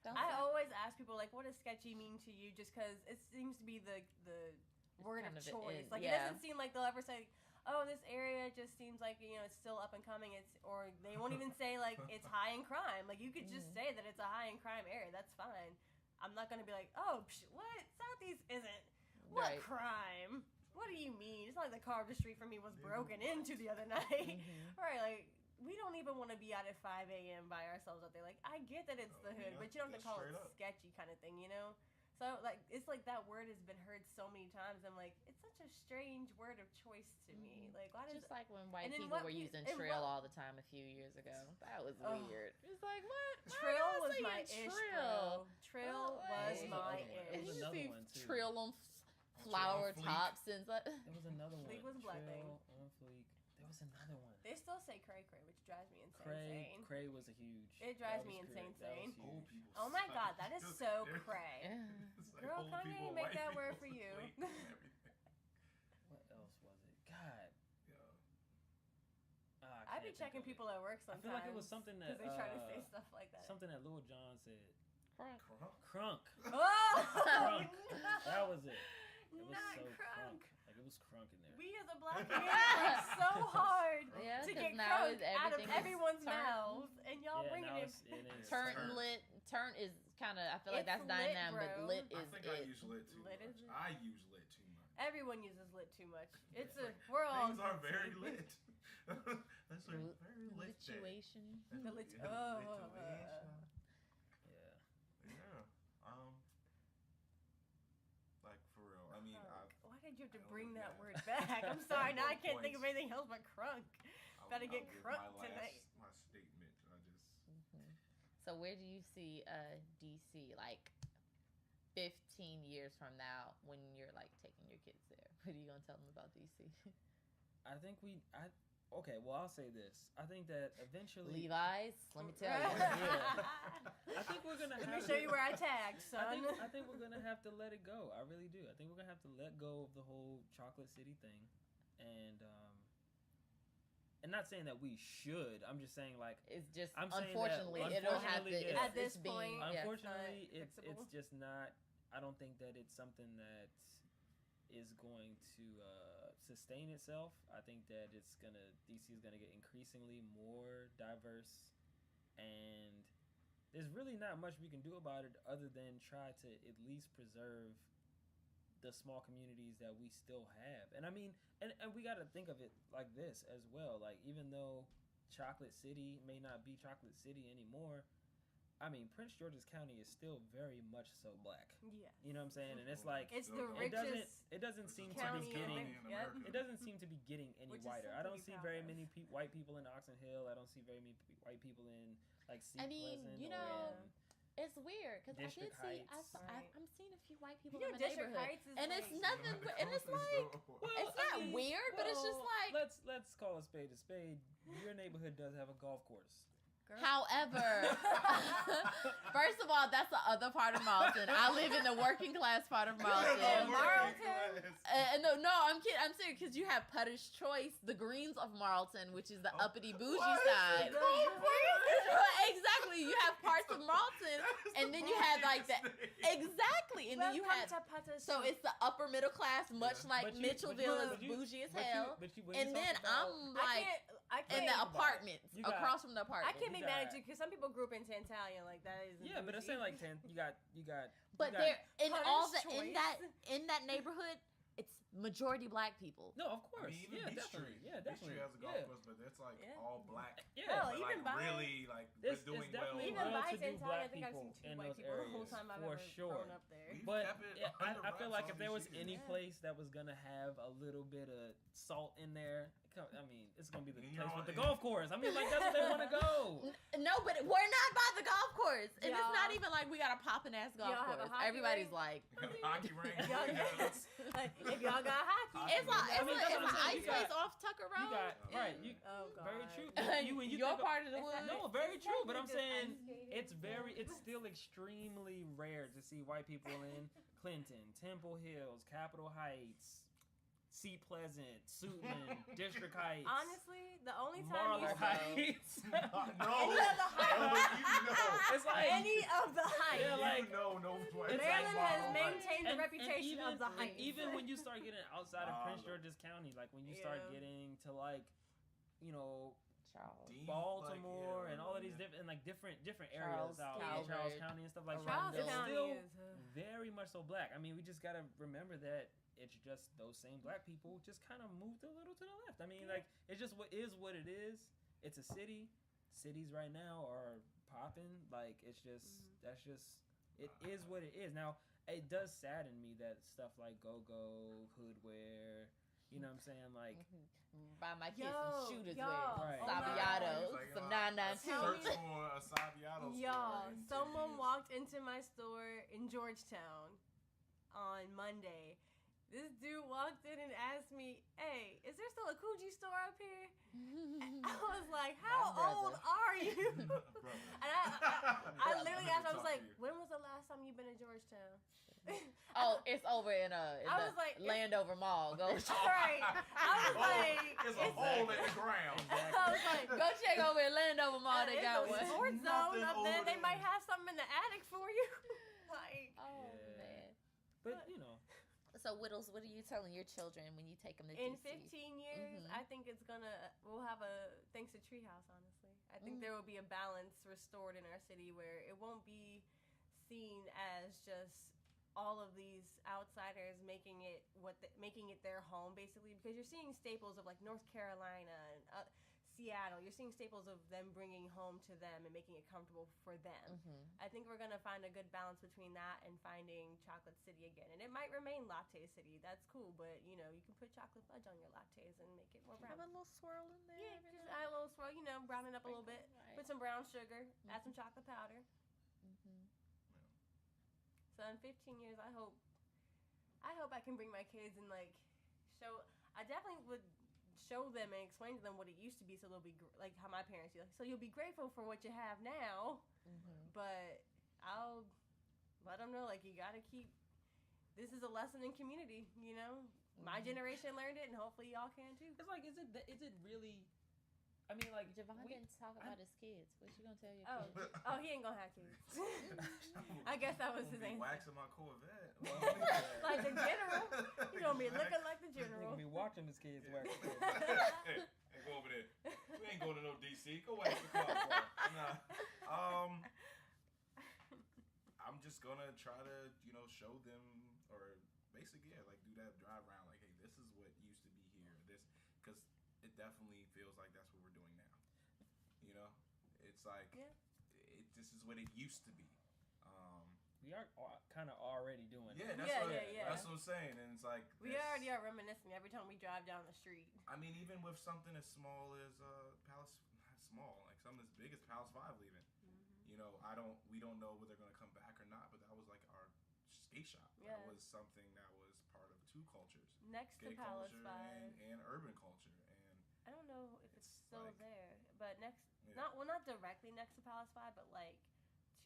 I always ask people, like, what does sketchy mean to you? Just because it seems to be the word of choice. Like, it doesn't seem like they'll ever say, oh, this area just seems like, it's still up and coming. Or they won't even say, like, it's high in crime. Like, you could just say that it's a high in crime area. That's fine. I'm not going to be like, oh, what? Southeast isn't. What crime? What do you mean? It's not like the car up the street from me was broken into the other night. Right, like, we don't even want to be out at 5 a.m. by ourselves out there. Like, I get that it's the hood, but you don't have to call it sketchy kind of thing, you know? So, like, it's like that word has been heard so many times. I'm like, it's such a strange word of choice to me. Like, why does just like when white people were using trill all the time a few years ago. That was weird. It's like, what? Trill was my ish, bro. Trill was my ish. There was another one, too. Trill on flower tops and stuff. There was another one. Fleek was a black thing. On fleek. There was another one. They still say cray cray, which drives me insane. Cray was a huge. It drives me insane. Oh my god, that is so cray. Like girl, Kanye make that word for you. What else was it? God. I be checking people at work sometimes. I feel like it was something that because they try to say stuff like that. Something that Lil Jon said. Crunk. Oh, crunk. That was it. It was not so crunk. Like it was crunk in there. We as a black community work so hard to get crunk out of everyone's mouths, and y'all bringing it. Turn lit. Turn is kind of. I feel like that's dying now, but lit is. I think I use lit too much. I use lit too much. Everyone uses lit too much. We're all. Things are very lit. That's a very lit situation. The lit. Like for real. I mean, why did you have to bring that word back? I'm sorry. Now I can't think of anything else but crunk. Gotta get crunk tonight. My statement. I just. So where do you see DC like 15 years from now when you're like taking your kids there? What are you gonna tell them about DC? I think okay, well, I'll say this. I think that eventually... Levi's, let me tell you. I think we're going to have Let me show you where I tagged, son. I think we're going to have to let it go. I really do. I think we're going to have to let go of the whole Chocolate City thing. And not saying that we should. I'm just saying, like... It's just, unfortunately, it'll have to... At this point, unfortunately, it's just not... I don't think that it's something that is going to sustain itself. I think that DC is gonna get increasingly more diverse, and there's really not much we can do about it other than try to at least preserve the small communities that we still have. And I mean, and we got to think of it like this as well. Like, even though Chocolate City may not be Chocolate City anymore, I mean, Prince George's County is still very much so black. Yeah. You know what I'm saying? And it's like it's the richest. It doesn't seem to be getting. It doesn't seem to be getting any whiter. I don't see very many white people in Oxon Hill. I don't see very many white people in like Sea Pleasant. You know, It's weird because I did District see. Heights. I'm seeing a few white people You in know, the District neighborhood, Heights is and like, it's nothing. And it's like it's not weird, but it's just like. let's call a spade a spade. Your neighborhood does have a golf course. However, first of all, that's the other part of Marlton. I live in the working class part of Marlton. No, I'm kidding. I'm serious because you have Putter's Choice, the Greens of Marlton, which is the uppity bougie side. Exactly. You have parts of Marlton, and then you have like exactly, and then you have so it's the upper middle class, much like Mitchellville is bougie as hell. And then I'm like in the apartments across from the apartments. I can't make that because some people grew up in Tantallion, like that is. Yeah, but it's saying like you got. But there in all the in that neighborhood, it's majority black people. No, of course. I mean, even definitely. Yeah, definitely. Street has a golf course, but it's like all black. Yeah, no, but even like by really like they're doing well. Even by Tantallion, I think I've seen 2 white people the whole time I've ever grown up there. But I feel like if there was any place that was gonna have a little bit of salt in there, I mean, it's gonna be the place with the golf course. I mean, like that's where they want to go. No, but we're not by the golf course, and it's not even like we got a popping ass golf course. Everybody's like hockey ring. If y'all got hockey, it's an ice place off Tucker Road. You got very true. When you You're part of the woods. No, very true. But I'm saying it's still extremely rare to see white people in Clinton, Temple Hills, Capitol Heights, Seat Pleasant, Suitland, District Heights. Honestly, the only time Marlow Heights. Any of the heights. It's like any of the heights. Yeah, like Maryland has maintained the reputation of the heights. Even when you start getting outside of Prince George's County, like when you start getting to like, Baltimore and all of these different areas out in Charles County and stuff like that. It's still very much so black. I mean, we just gotta remember that it's just those same black people just kind of moved a little to the left. I mean, like it's just what it is. It's a city. Cities right now are popping. Like it's just it is what it is. Now it does sadden me that stuff like go-go, hoodwear. You know what I'm saying? Like, buy my kids some shooters wear, right. Sabiatos, some 992. Search for a Sabiato store. Someone walked into my store in Georgetown on Monday. This dude walked in and asked me, "Hey, is there still a Coogee store up here?" I was like, "How old are you?" And I literally asked him, I was like, "When was the last time you've been to Georgetown?" It's over in the Landover Mall. Go check. Right. I was like, "It's a hole in the ground." I was like, "Go check over in Landover Mall. They got one sports zone up there. They might have something in the attic for you." Like, man. But So, Whittles, what are you telling your children when you take them to DC? In 15 years, I think we'll have thanks to TreeHouse, honestly. I think there will be a balance restored in our city where it won't be seen as just all of these outsiders making it their home, basically, because you're seeing staples of like North Carolina and Seattle. You're seeing staples of them bringing home to them and making it comfortable for them. I think we're going to find a good balance between that and finding Chocolate City again. And it might remain Latte City. That's cool, but you can put chocolate fudge on your lattes and make it more brown. Have a little swirl in there. Yeah, just add a little swirl, brown it up a little bit. Right. Put some brown sugar, add some chocolate powder. So in 15 years, I hope I can bring my kids and I definitely would show them and explain to them what it used to be, so they'll be like how my parents do. So you'll be grateful for what you have now, but I'll let them know you gotta keep. This is a lesson in community, My generation learned it, and hopefully y'all can too. It's like, is it really? I mean, Javon didn't talk about his kids. What you gonna tell your kids? Oh, he ain't gonna have kids. I guess that was his answer. Waxing my Corvette. Like the general. You gonna be looking like the general. You gonna be watching his kids wax. Hey, go over there. We ain't going to no DC. Go wax the car. Nah. I'm just gonna try to, show them, or basically, do that drive around. Like, hey, this is what used to be here. Because it definitely feels like that's what we're doing now. It's like this is what it used to be. We are kind of already doing it. That's what I'm saying. And it's like we already are reminiscing every time we drive down the street. I mean, even with something as small as Palace, not small, like something as big as Palace 5 leaving. we don't know whether they're going to come back or not, but that was like our skate shop. Yeah. That was something that was part of two cultures. Next to skate Palace culture 5. and urban culture. And I don't know if it's still like, there, but not directly next to Palace 5, but like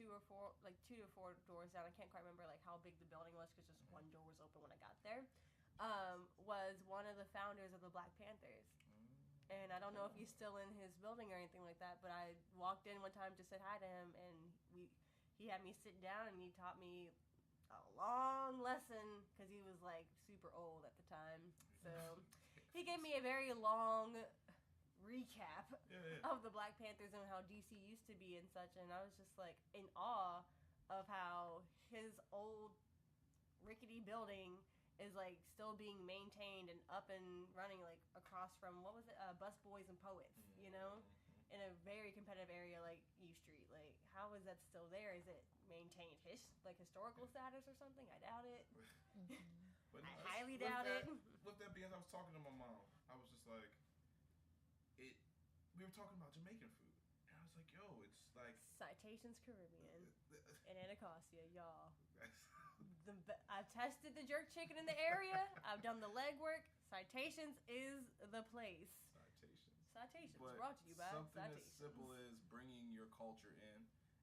2 to 4 doors down. I can't quite remember like how big the building was because just one door was open when I got there. Was one of the founders of the Black Panthers. And I don't know if he's still in his building or anything like that, but I walked in one time to say hi to him, and he had me sit down, and he taught me a long lesson because he was like super old at the time. So he gave me a very long recap of the Black Panthers and how DC used to be and such, and I was just like in awe of how his old rickety building is like still being maintained and up and running, like across from Bus Boys and Poets, in a very competitive area like U Street. Like, how is that still there? Is it maintained historical status or something? I doubt it. But I highly doubt it. With that being, I was talking to my mom. I was just like, we were talking about Jamaican food. And I was like, yo, it's like Citations Caribbean in Anacostia, y'all. I've tested the jerk chicken in the area. I've done the legwork. Citations is the place. Citations. But Brought to you by something Citations. as simple as bringing your culture in,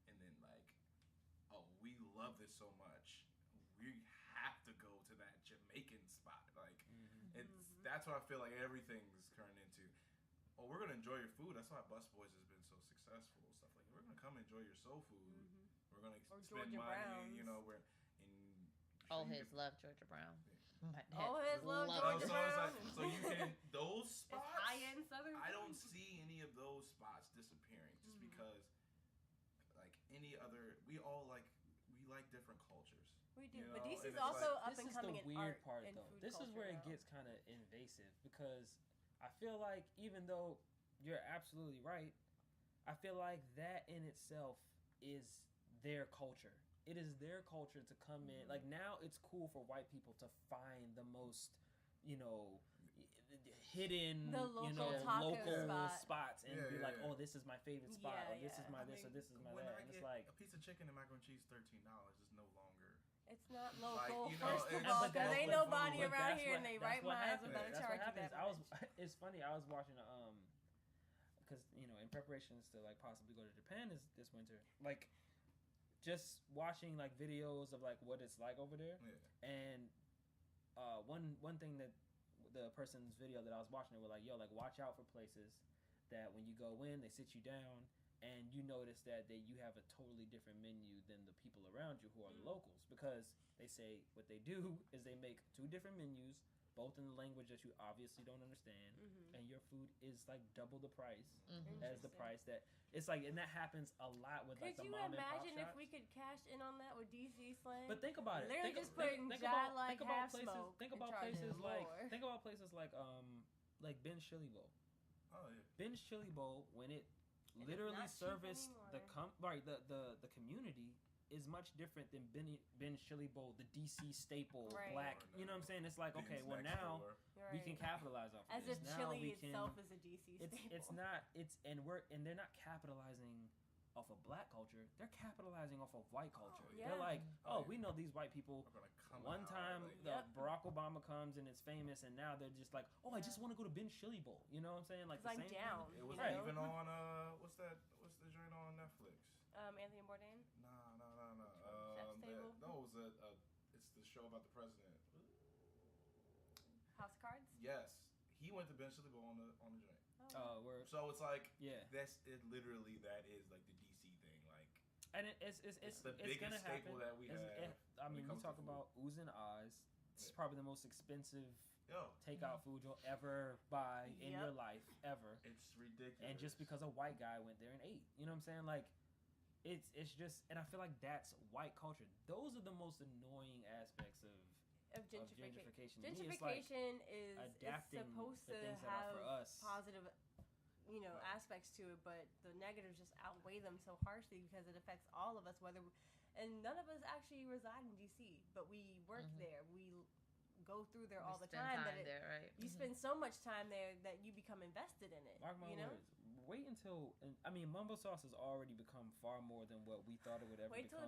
and then like, oh, we love this so much, we have to go to that Jamaican spot. Like, that's what I feel like everything's turned into. Oh, we're gonna enjoy your food. That's why Bus Boys has been so successful. Stuff like we're gonna come enjoy your soul food. We're gonna spend Georgia money. Browns. We're in. His love Georgia Brown. My dad His love Georgia So Brown. it's like, so you can those spots. It's high-end Southern I don't food. see any of those spots disappearing just because, like any other, we like different cultures. We do, You know, but and DC's it's also like- up and coming in weird art part, and though. food This is culture where it now. gets kind of invasive because I feel like even though you're absolutely right, I feel like that in itself is their culture. It is their culture to come in. Like, now it's cool for white people to find the most, hidden, The local local spot. spots and be like, oh, this is my favorite spot, Yeah, or this is my I this, or mean, this is my when that. I And it's get like a piece of chicken and macaroni and cheese, $13 is no longer. It's not local, Like, you know, first of it's- all, but because that's ain't what- nobody but around that's here what- and they that's right what minds happens. about to That's charge what you happens. that much. It's funny. I was watching because in preparations to like possibly go to Japan this winter, like just watching like videos of like what it's like over there, and one thing that the person's video that I was watching, they were like, yo, like watch out for places that when you go in, they sit you down and you notice that you have a totally different menu than the people around you who are the locals, because they say what they do is they make 2 different menus, both in the language that you obviously don't understand, and your food is like double the price as the price that it's like, and that happens a lot with like the mom and pop shops. Could you imagine if we could cash in on that with DC slang? But think about it. Literally just putting Jai like half places. smoke. Think and about charging places more. like Ben's Chili Bowl. Oh yeah. Ben's Chili Bowl, when it It is literally not cheap serviced anymore. the community, is much different than Ben's Chili Bowl, the DC staple Right. black. You know what I'm saying? It's like, okay, Ben's well next now door. we Right. can capitalize off of As this. if Now chili we can, itself is a DC staple. it's not, and they're not capitalizing off of black culture. They're capitalizing off of white culture. yeah. They're like, Oh, yeah. we know these white people. We're gonna come One out, time like, Barack Obama comes and it's famous, and now they're just like, I just want to go to Ben's Chili Bowl. You know what I'm saying? Like, the 'Cause I'm same down. thing. It was Right. even on what's the joint on Netflix? Anthony Bourdain. No. Chef's Table? No, it was it's the show about the president. House of Cards. Yes, he went to Ben Chili Bowl on the joint. Oh. We're So it's like, Yeah. that's it. Literally, that is like the DC thing. Like, and it's the biggest gonna staple happen. that we have I when it mean, you comes to talk food. about oohs and ahs. It's Yeah. probably the most expensive yo, takeout food you'll ever buy in your Yep. life ever. it's ridiculous. And just because a white guy went there and ate, you know what I'm saying? Like, it's just, and I feel like that's white culture. Those are the most annoying aspects of gentrification. To me, it's like Gentrification is adapting supposed the to things that are have for us. positive, aspects to it, but the negatives just outweigh them so harshly because it affects all of us. And none of us actually reside in DC, but we work there. We go through there all the Spend time. there, right? You spend so much time there that you become invested in it. Mark my you know? words. wait until, mumbo sauce has already become far more than what we thought it would ever become.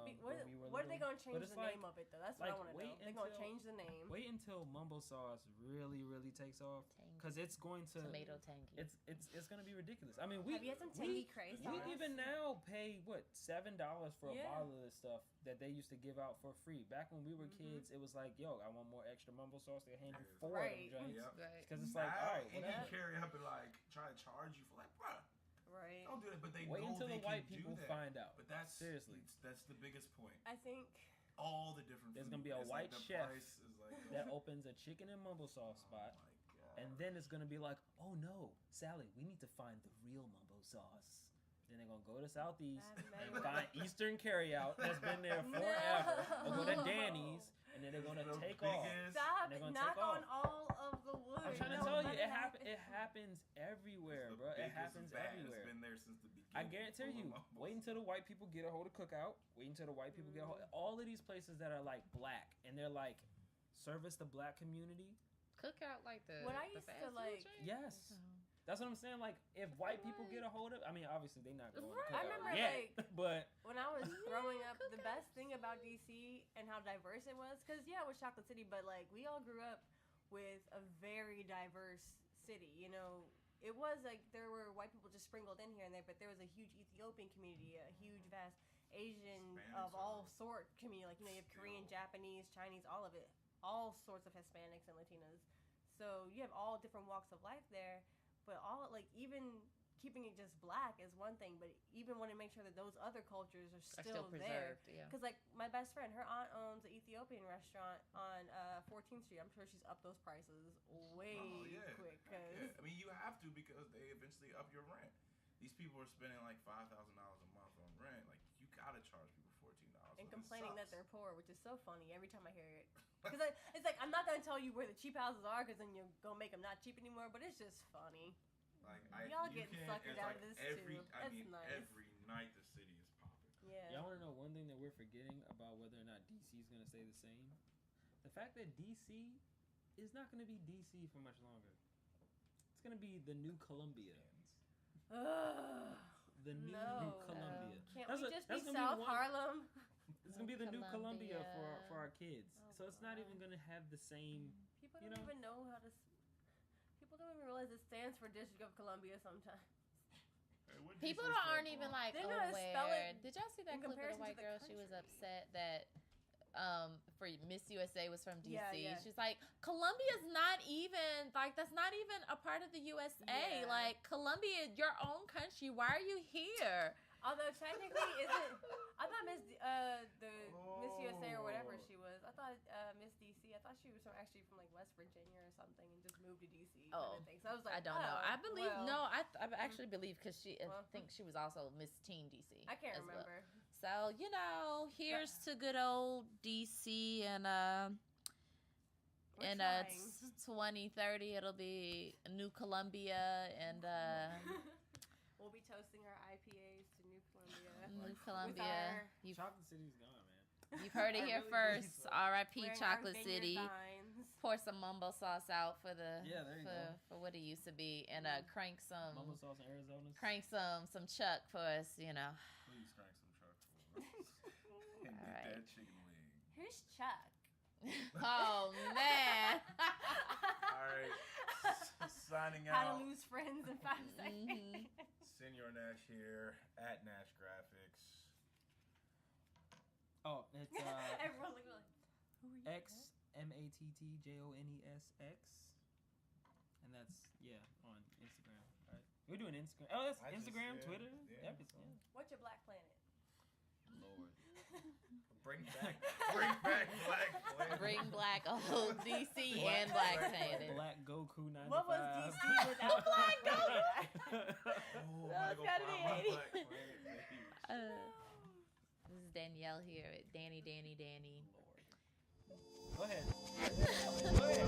What are they going to change the name of it, though? That's what I want to know. They're going to change the name. Wait until mumbo sauce really, really takes off. Because it's going to... Tomato tangy. It's going to be ridiculous. I mean, have you had some tangy cray sauce? We even now pay, $7 for a bottle of this stuff that they used to give out for free. Back when we were kids, it was like, yo, I want more extra mumbo sauce. They hand you 4 of them joints. Because it's like, all right, and you carry up and try to charge you for bruh. Right. Don't do it, but they wait know until they the white can people do that. find out. But that's seriously, that's the biggest point. I think all the different. There's gonna be a white chef that opens a chicken and mumbo sauce spot, and then it's gonna be like, oh no, Sally, we need to find the real mumbo sauce. Then they're gonna go to Southeast and find Eastern Carryout that's been there forever. Or go to Danny's, and then they're gonna take off. Stop! Knock on all of the wood. I'm trying to tell you, it happens everywhere, bro. It happens everywhere. It's been there since the beginning. I guarantee you. Wait until the white people get a hold of Cookout. Wait until the white people get a hold. All of these places that are like black and they're like service the black community. Cookout like the. When I used to like. Yes. That's what I'm saying. Like, if white people get a hold of, obviously they're not going to Cookout I remember, yet, but when I was growing up, the best thing about DC and how diverse it was, because it was Chocolate City, but like we all grew up with a very diverse city. You know, it was like there were white people just sprinkled in here and there, but there was a huge Ethiopian community, a huge, vast Asian of all sort community. Like you have Korean, Japanese, Chinese, all of it, all sorts of Hispanics and Latinos. So you have all different walks of life there. But even keeping it just black is one thing, but even want to make sure that those other cultures are still there. Because, my best friend, her aunt owns an Ethiopian restaurant on 14th Street. I'm sure she's upped those prices way quick. Yeah. You have to because they eventually up your rent. These people are spending $5,000 a month on rent. You gotta charge people $14. And complaining that they're poor, which is so funny every time I hear it. Because it's I'm not gonna tell you where the cheap houses are, because then you're gonna make them not cheap anymore. But it's just funny. Y'all getting suckered out of this too. That's nice. Every night the city is popping. Yeah. Y'all wanna know one thing that we're forgetting about whether or not DC is gonna stay the same? The fact that DC is not gonna be DC for much longer. It's gonna be the new Columbia. The new Columbia. Can't we just be South Harlem? It's gonna be the new Columbia for our kids. So it's not even gonna have the same. People don't even know how to. People don't even realize it stands for District of Columbia sometimes. People aren't even aware. Did y'all see that clip of the white girl? She was upset that for Miss USA was from DC. Yeah. She's like, Colombia's not even that's not even a part of the USA. Yeah. Colombia, your own country. Why are you here? Although technically, I thought Miss USA or whatever she was. I thought Miss DC. I thought she was actually from West Virginia or something and just moved to DC. Oh, kind of thing. So I was like, I don't know. I believe I actually believe because I think she was also Miss Teen DC. I can't remember. Well. So here's to good old DC and 2030 it'll be New Columbia and. We'll be toasting our IPAs to New Columbia. New Columbia. Chocolate City's gone, man. You've heard it here first. R.I.P. Chocolate City. Pour some mumbo sauce out for for what it used to be, and crank some mumbo sauce in Arizona. Crank some Chuck for us, Please crank some Chuck for us. All right. That chicken wing. Who's Chuck? Oh man! All right, signing out. How to lose friends in 5 seconds. Mm-hmm. Senor Nash here at Nash Graphics. Oh, it's everyone like, who are you? XMATTJONESX, and that's on Instagram. All right, we're doing Instagram. Oh, that's Instagram, Twitter, everything. Yeah. What's your black planet? Lord. Bring back Black Planet. Bring black old DC and Black Planet. Black Goku 95. What was DC without Black Goku? That's gotta be 80. This is Danielle here with Danny. Lord. Go ahead. Okay. Just like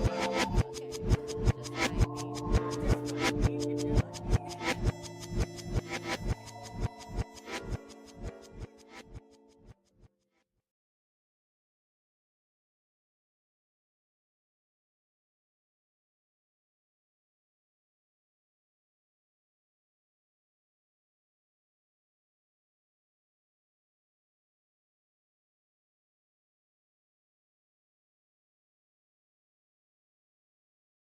me.